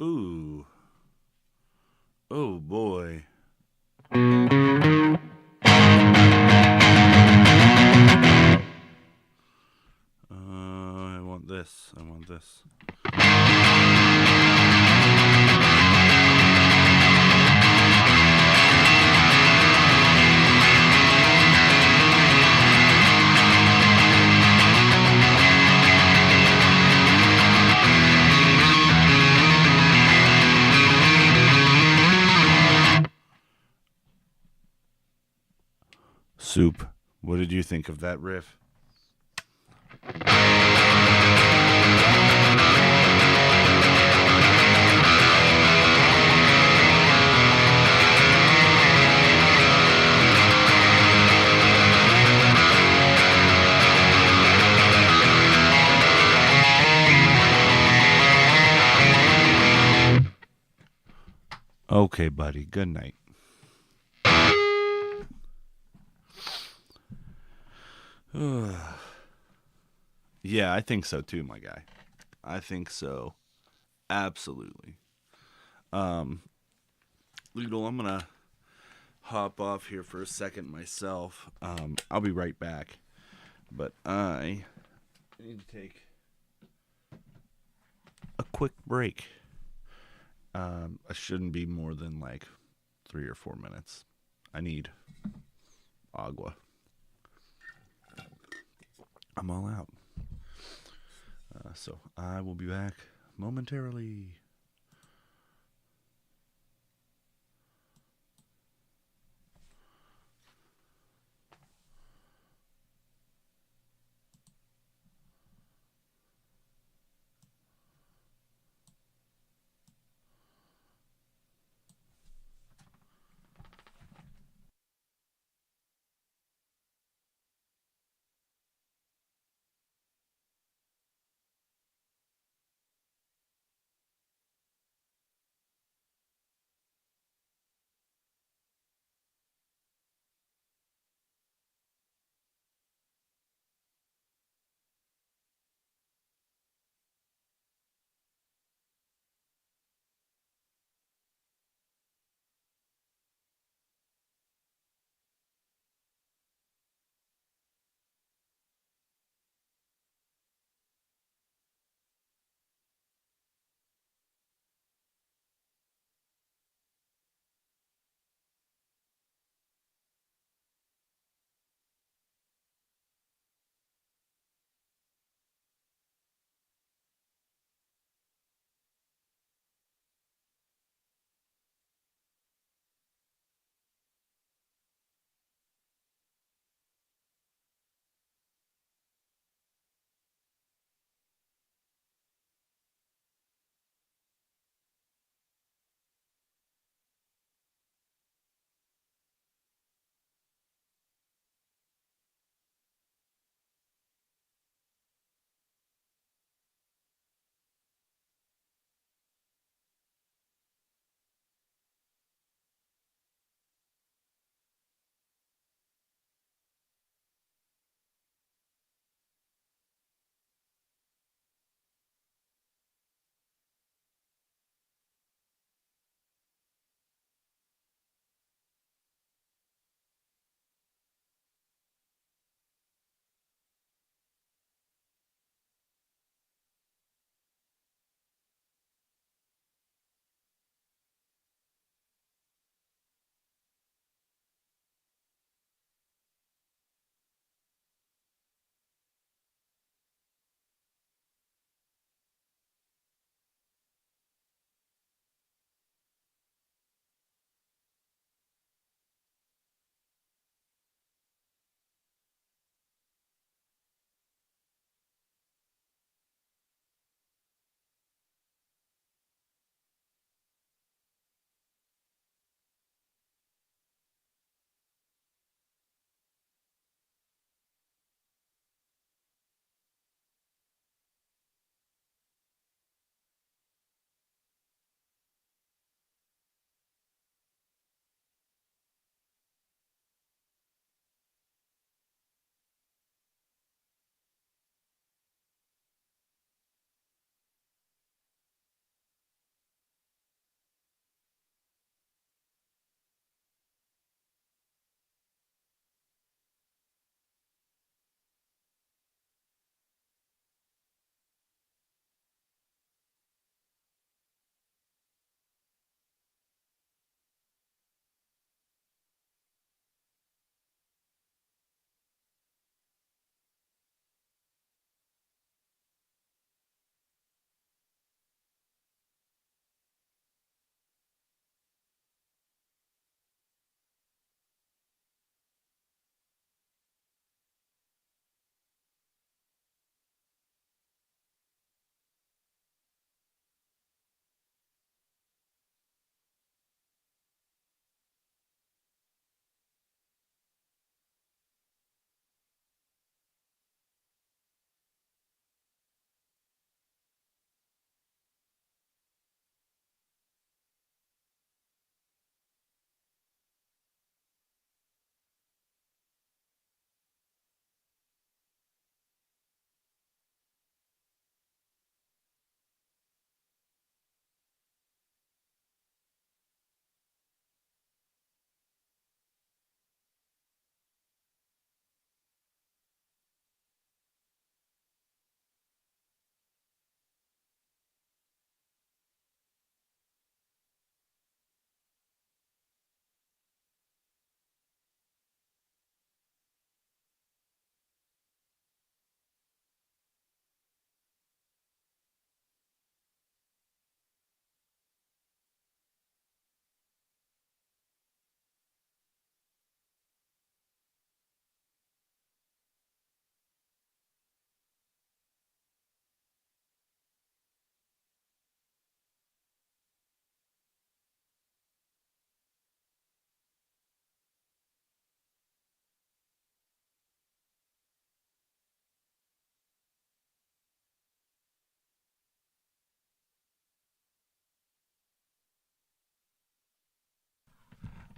Ooh. Oh boy. I want this. I want this. Soup. What did you think of that riff? Okay, buddy. Good night. Yeah, I think so too, my guy. I think so. Absolutely. Um, Legal, I'm gonna hop off here for a second myself. I'll be right back. But I need to take a quick break. I shouldn't be more than like 3 or 4 minutes. I need agua. I'm all out. So I will be back momentarily.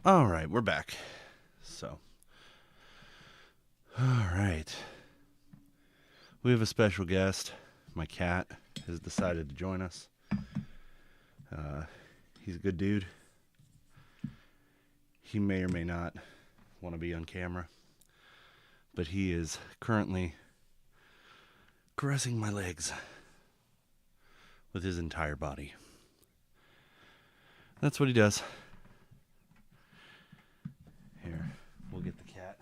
All right, we're back. So, all right. We have a special guest. My cat has decided to join us. Uh, he's a good dude. He may or may not want to be on camera, but he is currently caressing my legs with his entire body. That's what he does. Here, we'll get the cat.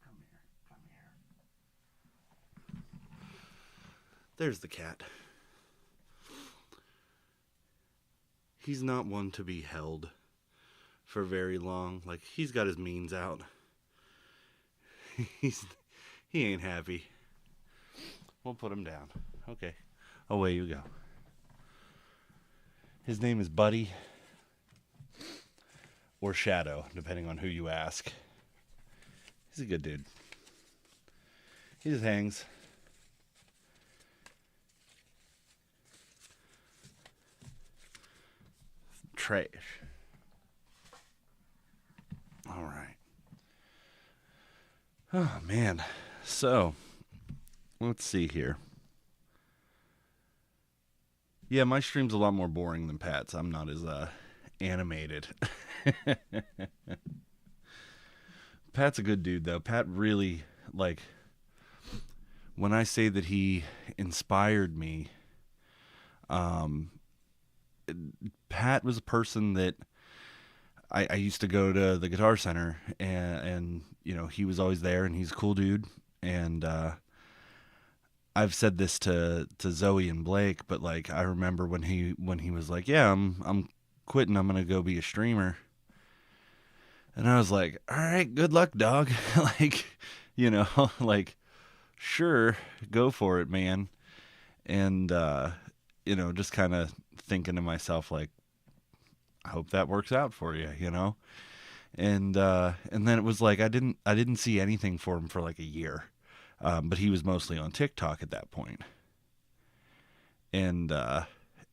Come here, come here. There's the cat. He's not one to be held for very long. Like, he's got his means out. He ain't happy. We'll put him down. Okay. Away you go. His name is Buddy. Or Shadow, depending on who you ask. He's a good dude. He just hangs. Trash. All right. Oh, man. So, let's see here. Yeah, my stream's a lot more boring than Pat's. I'm not as animated. Pat's a good dude, though. Pat really, like, when I say that he inspired me, Pat was a person that I used to go to the Guitar Center, and you know, he was always there, and he's a cool dude. And I've said this to Zoe and Blake, but like, I remember when he was like, "Yeah, I'm quitting. I'm gonna go be a streamer." And I was like, "All right, good luck, dog." Like, you know, like, sure, go for it, man. And you know, just kind of thinking to myself, like, I hope that works out for you, you know. And then it was like I didn't see anything for him for like a year, but he was mostly on TikTok at that point. And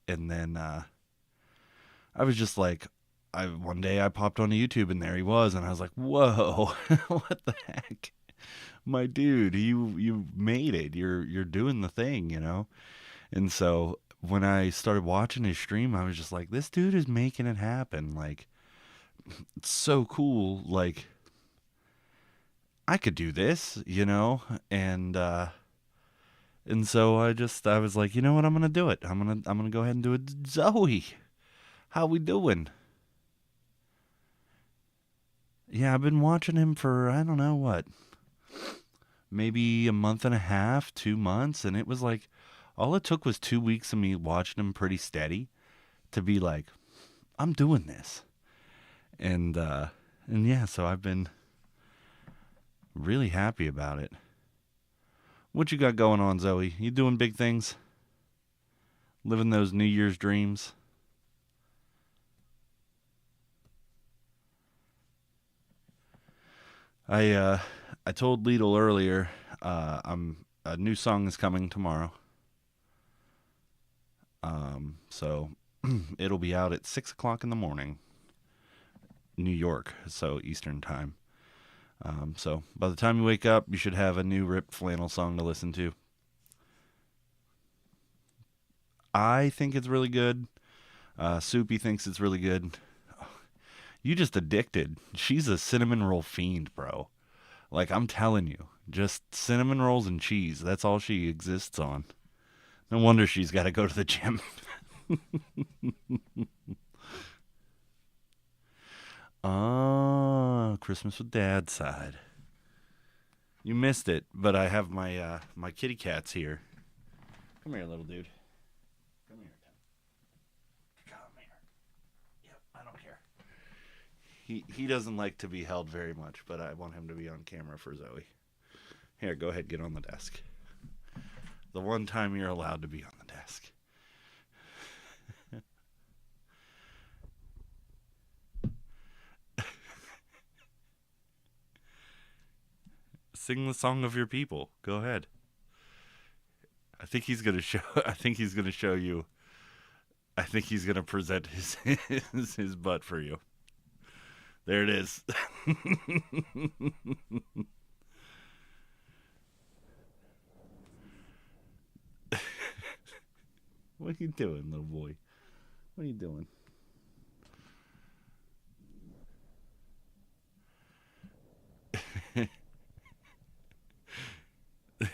then I was just like, I one day I popped onto YouTube and there he was, and I was like, whoa, what the heck, my dude, you made it. You're doing the thing, you know. And so when I started watching his stream, I was just like, this dude is making it happen. Like, it's so cool. Like, I could do this, you know? And so I was like, you know what? I'm going to do it. I'm going to go ahead and do it. Zoe, how we doing? Yeah, I've been watching him for, I don't know what, maybe a month and a half, 2 months. And it was like, all it took was 2 weeks of me watching him pretty steady to be like, I'm doing this. And yeah, so I've been really happy about it. What you got going on, Zoe? You doing big things? Living those New Year's dreams? I told Lidl earlier, I'm a new song is coming tomorrow. So it'll be out at 6 o'clock in the morning, New York, so Eastern time. So by the time you wake up, you should have a new Rip Flannel song to listen to. I think it's really good. Soupy thinks it's really good. You just addicted. She's a cinnamon roll fiend, bro. Like, I'm telling you, just cinnamon rolls and cheese. That's all she exists on. No wonder she's got to go to the gym. Oh, Christmas with Dad's side. You missed it, but I have my kitty cats here. Come here, little dude. Come here. Come here. Yep, I don't care. He doesn't like to be held very much, but I want him to be on camera for Zoe. Here, go ahead, get on the desk. The one time you're allowed to be on the desk. Sing the song of your people. Go ahead. I think he's gonna show. I think he's gonna show you. I think he's gonna present his butt for you. There it is. What are you doing, little boy? What are you doing?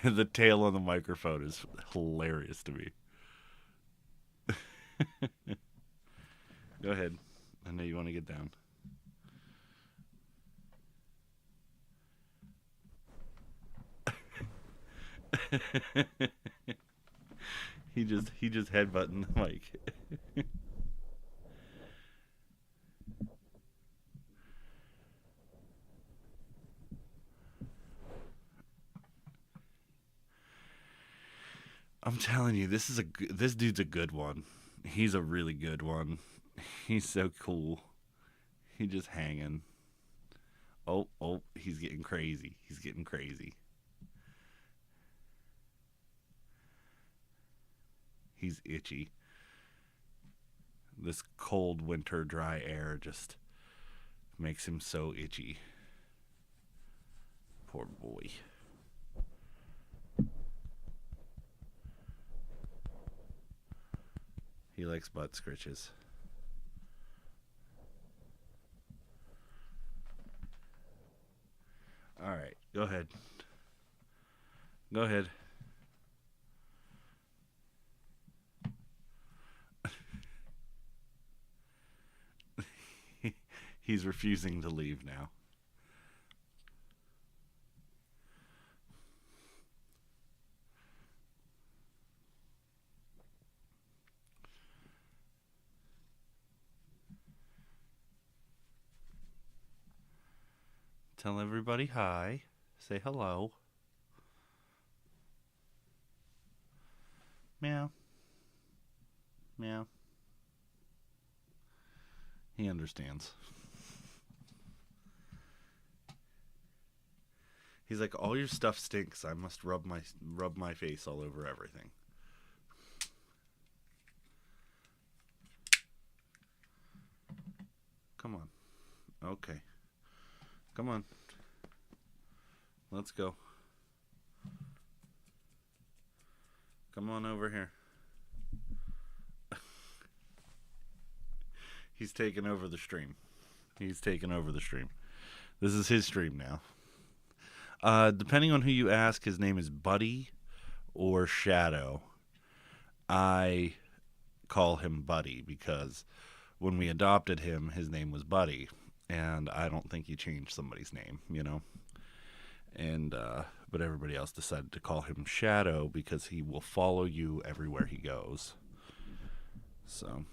The tail on the microphone is hilarious to me. Go ahead. I know you want to get down. he just headbutting the mic. I'm telling you, this dude's a good one. He's a really good one. He's so cool. He just hanging. Oh, oh, he's getting crazy. He's getting crazy. He's itchy. This cold winter dry air just makes him so itchy. Poor boy. He likes butt scritches. All right, go ahead. Go ahead. He's refusing to leave now. Tell everybody hi. Say hello. Meow. Meow. He understands. He's like, all your stuff stinks. I must rub my face all over everything. Come on. Okay. Come on. Let's go. Come on over here. He's taken over the stream. He's taken over the stream. This is his stream now. Depending on who you ask, his name is Buddy or Shadow. I call him Buddy because when we adopted him, his name was Buddy. And I don't think you changed somebody's name, you know? And, but everybody else decided to call him Shadow because he will follow you everywhere he goes. So...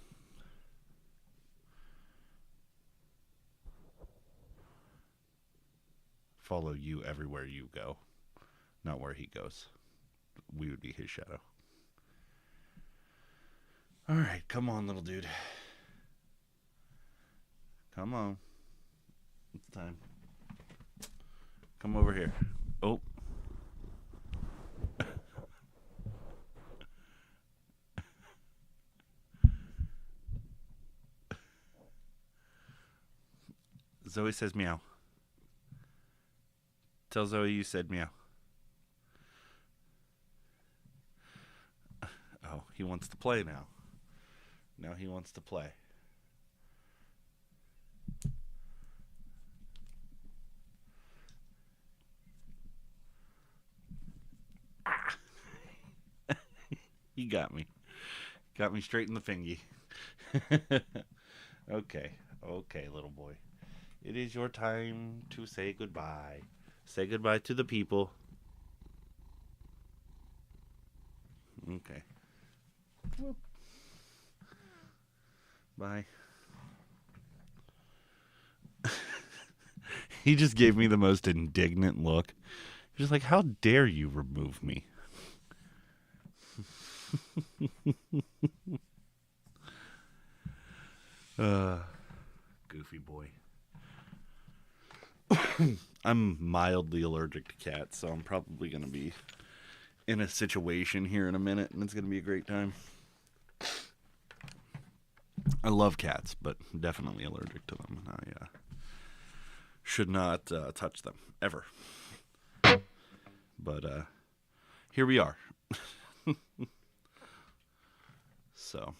follow you everywhere you go, not where he goes. We would be his shadow. All right, come on, little dude. Come on. It's time. Come over here. Oh. Zoe says meow. Tell Zoe you said meow. Oh, he wants to play now. Now he wants to play. Ah. He got me. Got me straight in the fingy. Okay. Okay, little boy. It is your time to say goodbye. Say goodbye to the people. Okay. Whoop. Bye. He just gave me the most indignant look. He's just like, how dare you remove me? Goofy boy. I'm mildly allergic to cats, so I'm probably going to be in a situation here in a minute, and it's going to be a great time. I love cats, but definitely allergic to them. should not touch them ever. But here we are. So.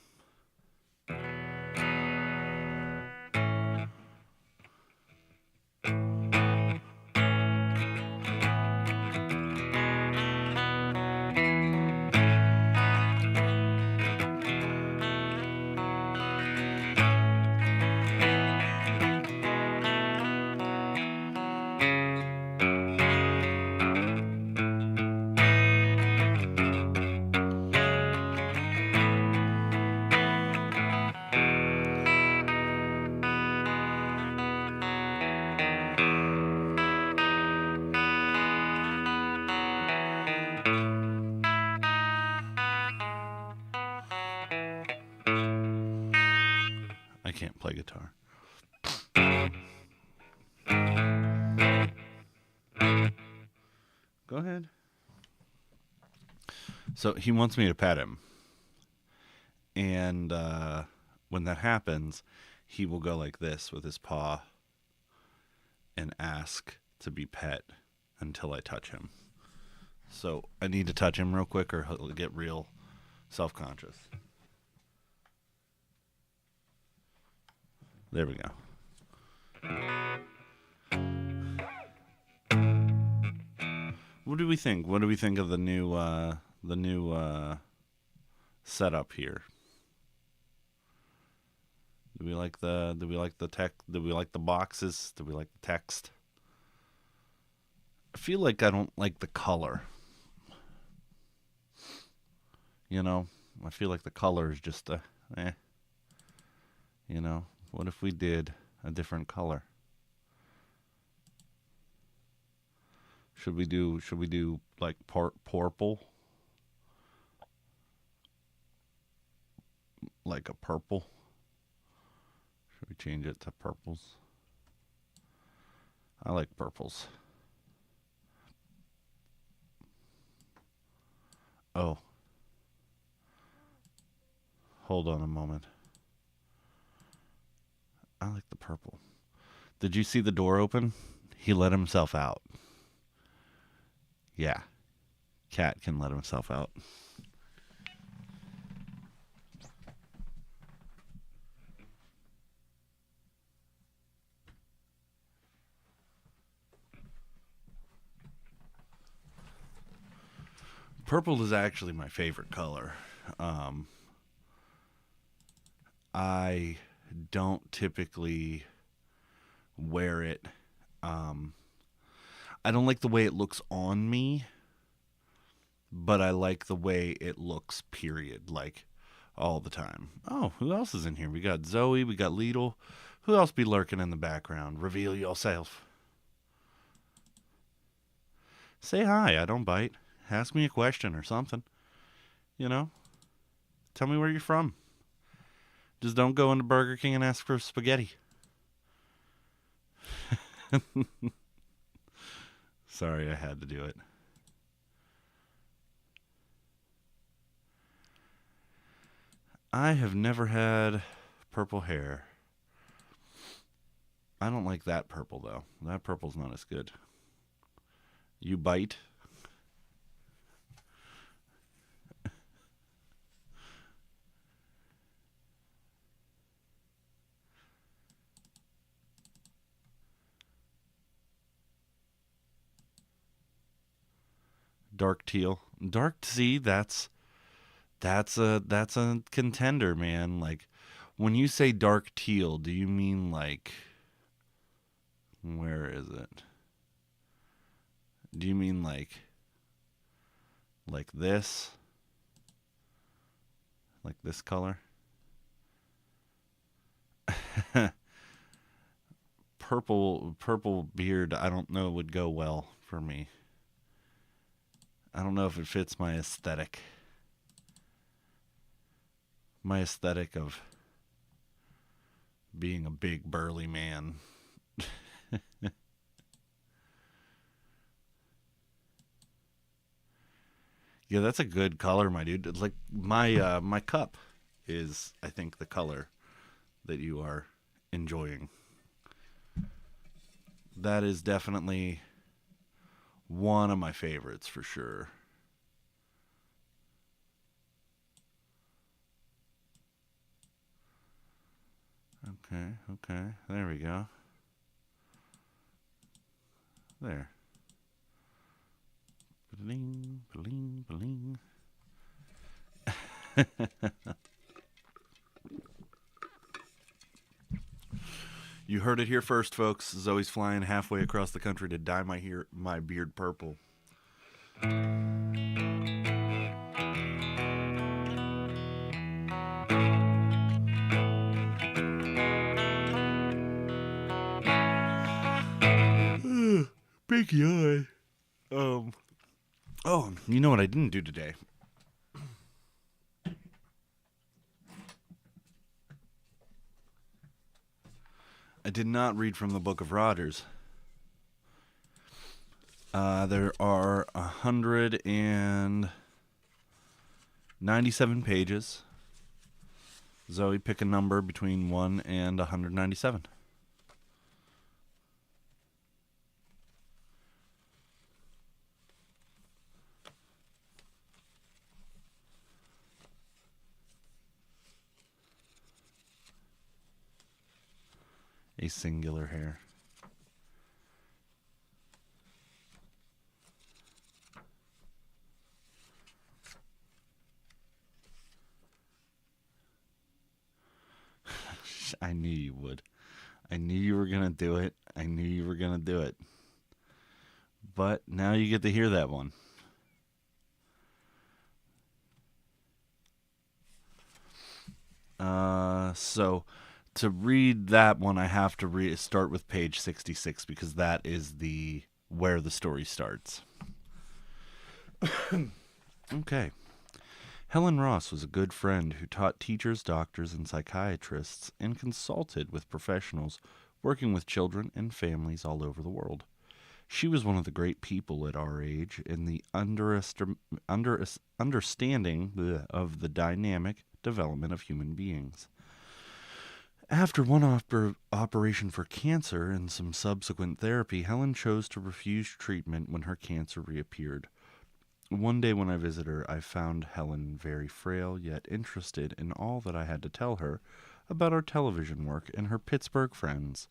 I can't play guitar. Go ahead. So he wants me to pet him. And when that happens, he will go like this with his paw and ask to be pet until I touch him. So I need to touch him real quick or he'll get real self-conscious. There we go. What do we think? What do we think of the new setup here? Do we like the tech? Do we like the boxes? Do we like the text? I feel like I don't like the color. You know, I feel like the color is just You know, what if we did a different color? Should we do like purple? Like a purple? Should we change it to purples? I like purples. Oh. Hold on a moment. I like the purple. Did you see the door open? He let himself out. Yeah. Cat can let himself out. Purple is actually my favorite color. I don't typically wear it. I don't like the way it looks on me, but I like the way it looks, period. Like, all the time. Oh, who else is in here? We got Zoe, we got Lidl. Who else be lurking in the background? Reveal yourself. Say hi, I don't bite. Ask me a question or something. You know? Tell me where you're from. Just don't go into Burger King and ask for spaghetti. Sorry, I had to do it. I have never had purple hair. I don't like that purple, though. That purple's not as good. You bite? Dark teal. Dark, see, that's a contender, man. Like, when you say dark teal, do you mean like, where is it? Do you mean like this? Like this color? Purple beard, I don't know, would go well for me. I don't know if it fits my aesthetic. My aesthetic of being a big burly man. Yeah, that's a good color, my dude. It's like my cup is, I think, the color that you are enjoying. that is definitely one of my favorites for sure. Okay, okay. There we go. There. Bling, bling, bling. You heard it here first, folks. Zoe's flying halfway across the country to dye my beard purple. Big yawn. Oh, you know what I didn't do today? I did not read from the Book of Rogers. There are 197 pages. Zoe, pick a number between 1 and 197. A singular hair. I knew you would. I knew you were going to do it. I knew you were going to do it. But now you get to hear that one. So to read that one, I have to start with page 66 because that is where the story starts. Okay. Helen Ross was a good friend who taught teachers, doctors, and psychiatrists and consulted with professionals working with children and families all over the world. She was one of the great people at our age in the understanding of the dynamic development of human beings. After one operation for cancer and some subsequent therapy, Helen chose to refuse treatment when her cancer reappeared. One day when I visited her, I found Helen very frail yet interested in all that I had to tell her about our television work and her Pittsburgh friends.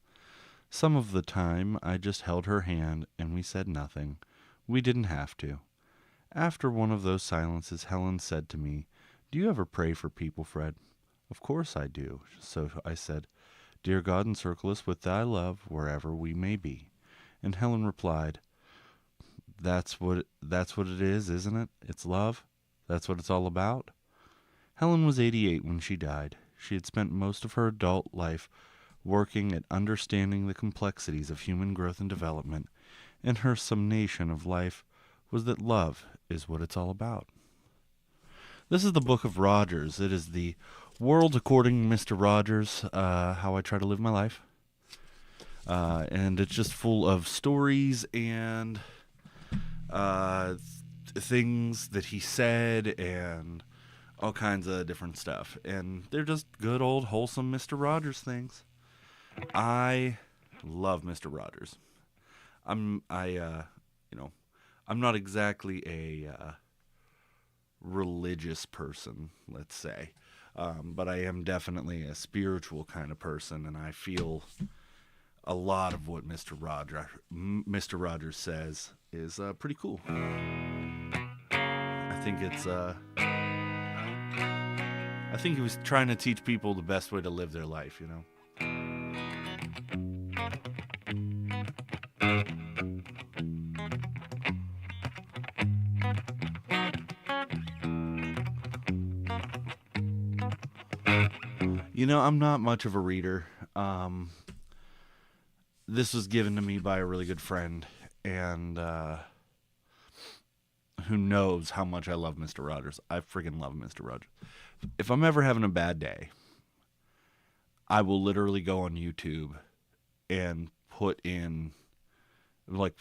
Some of the time, I just held her hand and we said nothing. We didn't have to. After one of those silences, Helen said to me, "Do you ever pray for people, Fred?" "Of course I do." So I said, "Dear God, encircle us with thy love wherever we may be." And Helen replied, That's what it is, isn't it? It's love. That's what it's all about." Helen was 88 when she died. She had spent most of her adult life working at understanding the complexities of human growth and development, and her summation of life was that love is what it's all about. This is the Book of Rogers. It is the world according to Mr. Rogers, how I try to live my life. And it's just full of stories and things that he said and all kinds of different stuff. And they're just good old wholesome Mr. Rogers things. I love Mr. Rogers. I'm not exactly a religious person, let's say. But I am definitely a spiritual kind of person, and I feel a lot of what Mr. Rogers says is pretty cool. I think he was trying to teach people the best way to live their life, you know. You know, I'm not much of a reader. This was given to me by a really good friend, and who knows how much I love Mr. Rogers. I friggin' love Mr. Rogers. If I'm ever having a bad day, I will literally go on YouTube and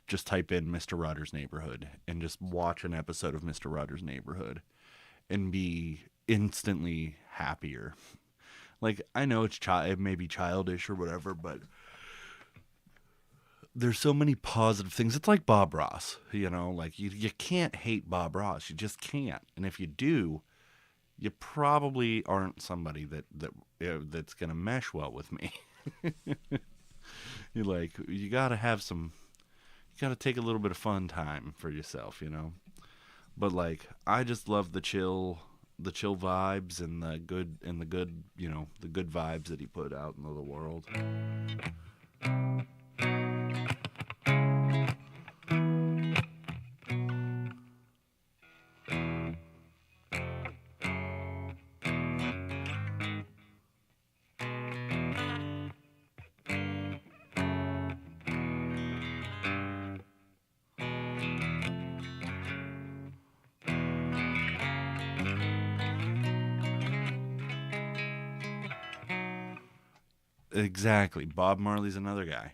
just type in Mr. Rogers' Neighborhood and just watch an episode of Mr. Rogers' Neighborhood and be instantly happier. Like, I know it may be childish or whatever, but there's so many positive things. It's like Bob Ross, like you can't hate Bob Ross. You just can't. And if you do, you probably aren't somebody that's gonna mesh well with me. You gotta have some. You gotta take a little bit of fun time for yourself. But like, I just love the chill vibes and the good vibes that he put out into the world. Exactly. Bob Marley's another guy.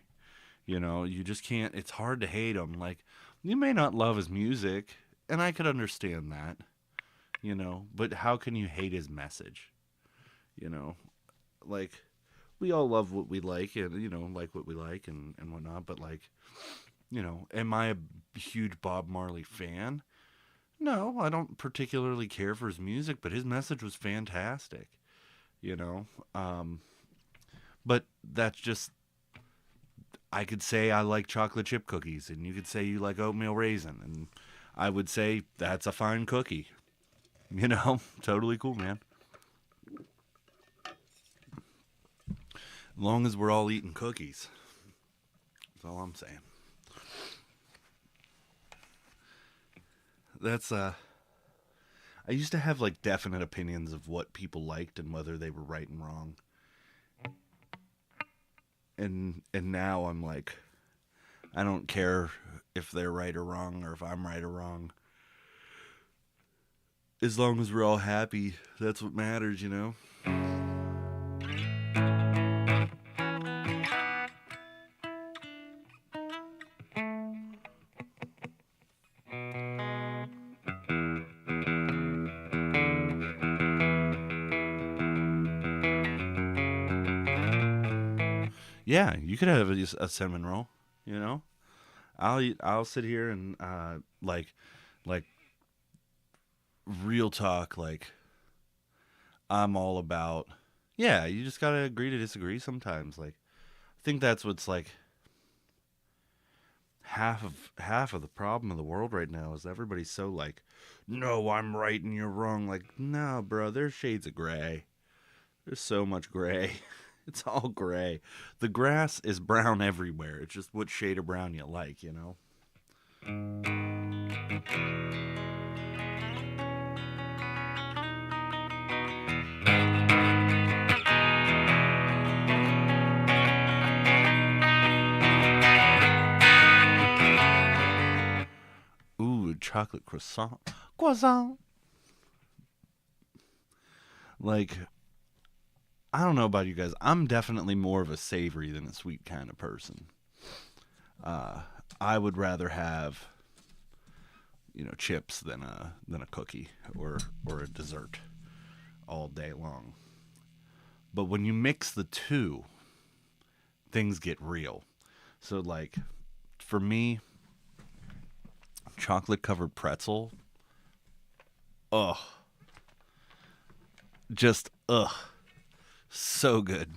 You just can't. It's hard to hate him. Like, you may not love his music, and I could understand that. But how can you hate his message? You know, like, we all love what we like, and like what we like and whatnot. But like, am I a huge Bob Marley fan? No, I don't particularly care for his music, but his message was fantastic. You know, um, but that's just I could say I like chocolate chip cookies, and you could say you like oatmeal raisin, and I would say that's a fine cookie. Totally cool, man. As long as we're all eating cookies, that's all I'm saying. That's I used to have like definite opinions of what people liked and whether they were right and wrong, and now I'm like, I don't care if they're right or wrong or if I'm right or wrong. As long as we're all happy, that's what matters. Yeah, you could have a cinnamon roll. You know, I'll sit here and like real talk. Like, I'm all about. Yeah, you just gotta agree to disagree sometimes. Like, I think that's what's like half of the problem of the world right now is everybody's so like, no, I'm right and you're wrong. Like, no, bro, there's shades of gray. There's so much gray. It's all gray. The grass is brown everywhere. It's just what shade of brown you like. Ooh, chocolate croissant. Croissant. Like, I don't know about you guys. I'm definitely more of a savory than a sweet kind of person. Uh, I would rather have chips than a cookie or a dessert all day long. But when you mix the two, things get real. So like, for me, chocolate covered pretzel, ugh, just ugh, so good.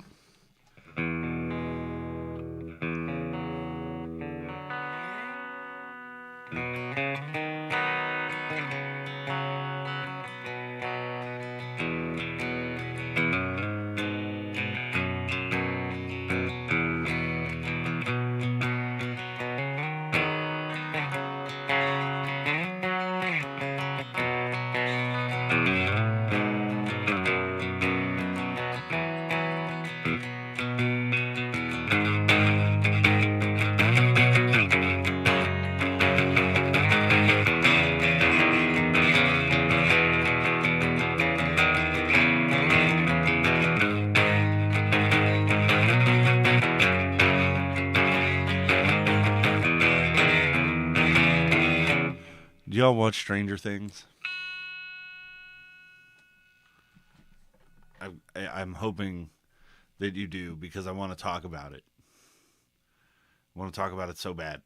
Do y'all watch Stranger Things? I'm hoping that you do because I want to talk about it. I want to talk about it so bad.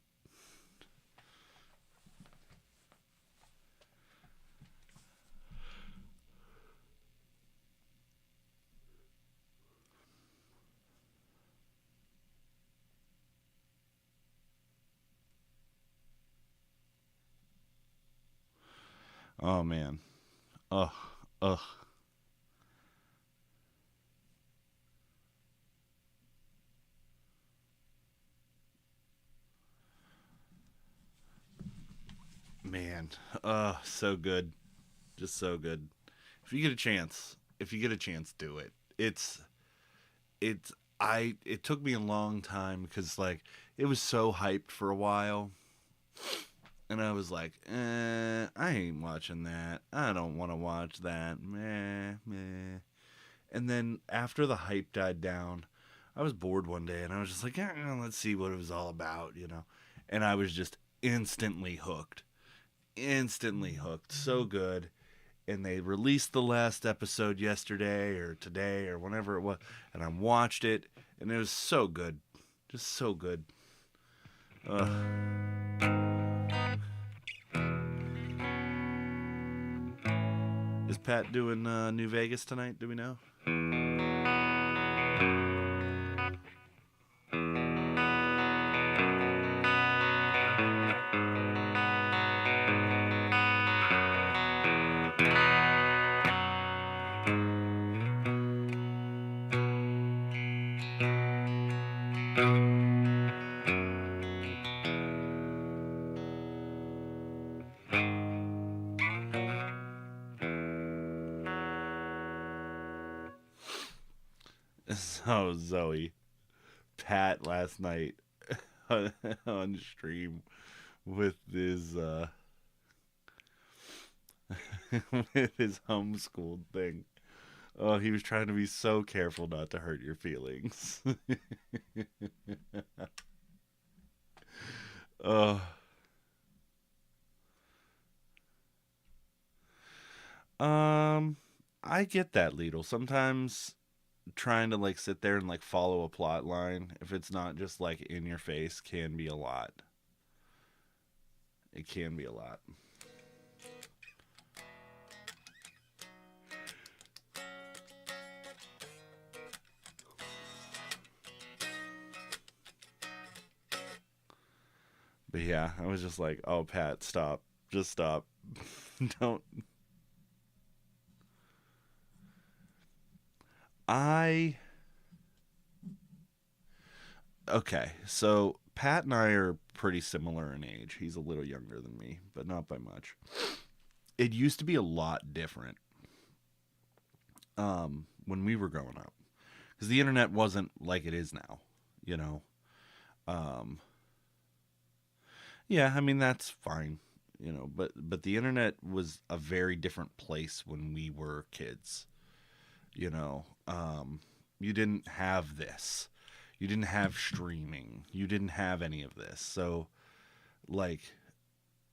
Oh man. Ugh. Ugh. Man. So good. Just so good. If you get a chance, do it. It's it took me a long time because like it was so hyped for a while, and I was like, I ain't watching that. I don't want to watch that. Meh, meh. And then after the hype died down, I was bored one day, and I was just like, let's see what it was all about, you know. And I was just instantly hooked. So good. And they released the last episode yesterday or today or whenever it was, and I watched it, and it was so good, just so good. Is Pat doing New Vegas tonight? Do we know? So Zoe, Pat last night on stream with his with his homeschooled thing. Oh, he was trying to be so careful not to hurt your feelings. uh, um, I get that, Lidl. Sometimes trying to like sit there and like follow a plot line, if it's not just like in your face, can be a lot. It can be a lot. But yeah, I was just like, oh, Pat, stop. Just stop. Don't. I. Okay, so Pat and I are pretty similar in age. He's a little younger than me, but not by much. It used to be a lot different when we were growing up because the internet wasn't like it is now, you know? Um, yeah, I mean, that's fine, you know, but the internet was a very different place when we were kids, you know? You didn't have this. You didn't have streaming. You didn't have any of this. So, like,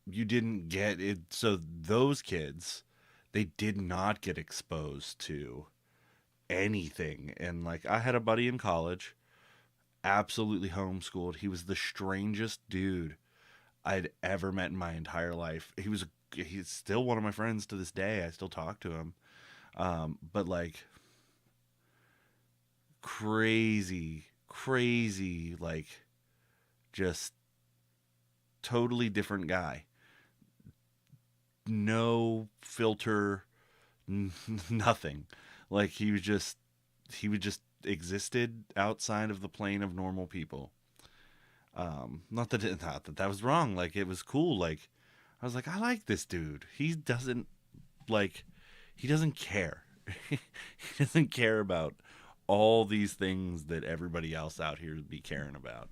you didn't get it. So, those kids, they did not get exposed to anything. And, like, I had a buddy in college, absolutely homeschooled. He was the strangest dude I'd ever met in my entire life. He's still one of my friends to this day. I still talk to him. But, like, crazy, like, just totally different guy. No filter, nothing. Like he was just existed outside of the plane of normal people. Not that that was wrong. Like it was cool. Like I was like, I like this dude. Like he doesn't care. He doesn't care about all these things that everybody else out here would be caring about.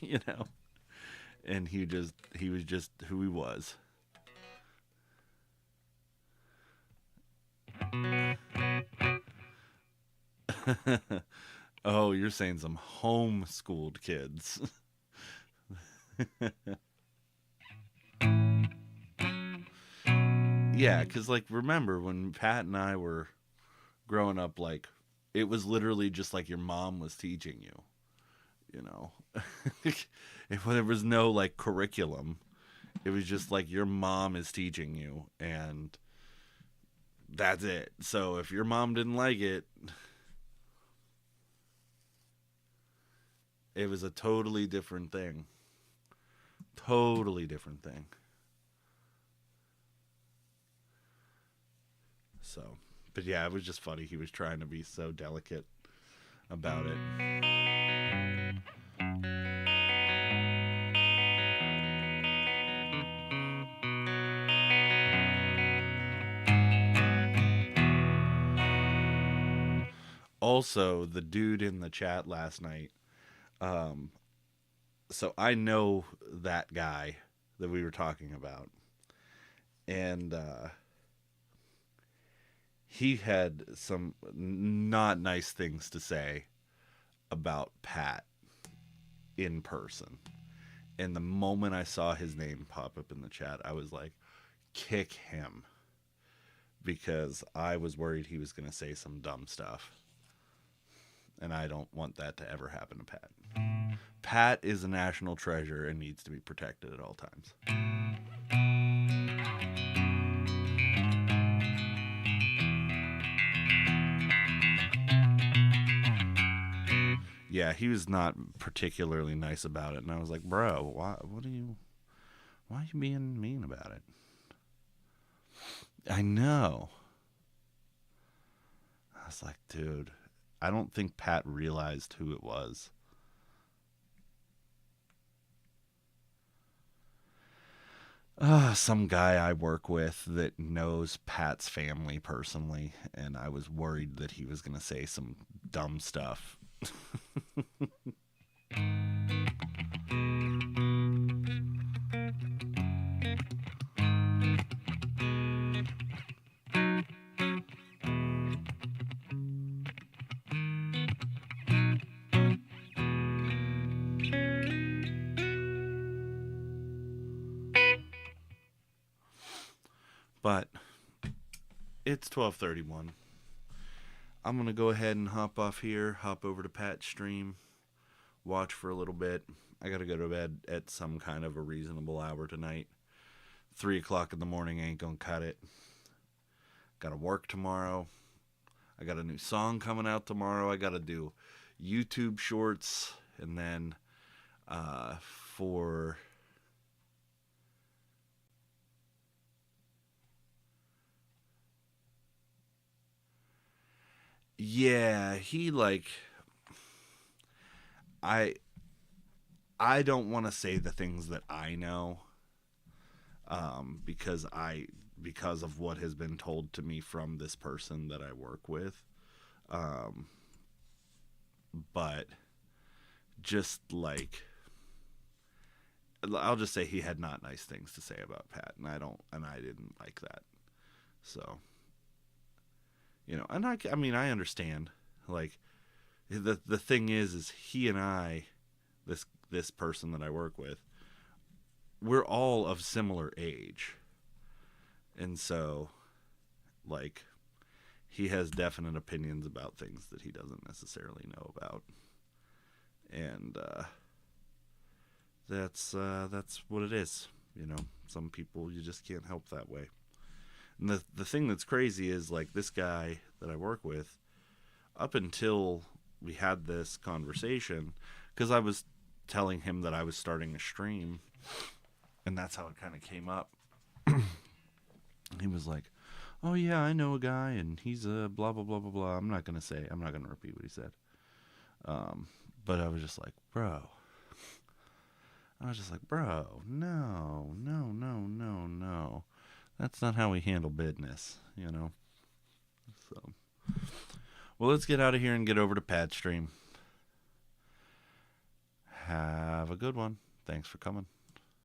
You know? And he was just who he was. Oh, you're saying some homeschooled kids. Yeah, because like remember when Pat and I were growing up, like it was literally just like your mom was teaching you. you know. If there was no like curriculum, it was just like your mom is teaching you, and that's it. So if your mom didn't like it, it was a totally different thing. Totally different thing. So, but yeah, it was just funny. He was trying to be so delicate about it. Also, the dude in the chat last night, so I know that guy that we were talking about. And he had some not nice things to say about Pat in person. And the moment I saw his name pop up in the chat, I was like, kick him. Because I was worried he was going to say some dumb stuff. And I don't want that to ever happen to Pat. Pat is a national treasure and needs to be protected at all times. Yeah, he was not particularly nice about it, and I was like, "Bro, why are you being mean about it?" I know. I was like, "Dude, I don't think Pat realized who it was." Some guy I work with that knows Pat's family personally, and I was worried that he was going to say some dumb stuff. But it's 12:31. I'm going to go ahead and hop off here, hop over to Pat's stream, watch for a little bit. I got to go to bed at some kind of a reasonable hour tonight. 3 o'clock in the morning ain't going to cut it. Got to work tomorrow. I got a new song coming out tomorrow. I got to do YouTube shorts. And then for... Yeah, he like... I don't want to say the things that I know, because of what has been told to me from this person that I work with. But just like, I'll just say he had not nice things to say about Pat, and I didn't like that. So, and I mean, I understand. Like, the thing is he and I, this person that I work with, we're all of similar age, and so, like, he has definite opinions about things that he doesn't necessarily know about, and that's what it is. Some people you just can't help that way. And the thing that's crazy is, like, this guy that I work with, up until we had this conversation, because I was telling him that I was starting a stream, and that's how it kind of came up. He was like, "Oh yeah, I know a guy, and he's a blah blah blah blah blah." I'm not gonna repeat what he said. But I was just like, bro. No, no, no, no, no. That's not how we handle business. So, well, let's get out of here and get over to Pad Stream. Have a good one. Thanks for coming.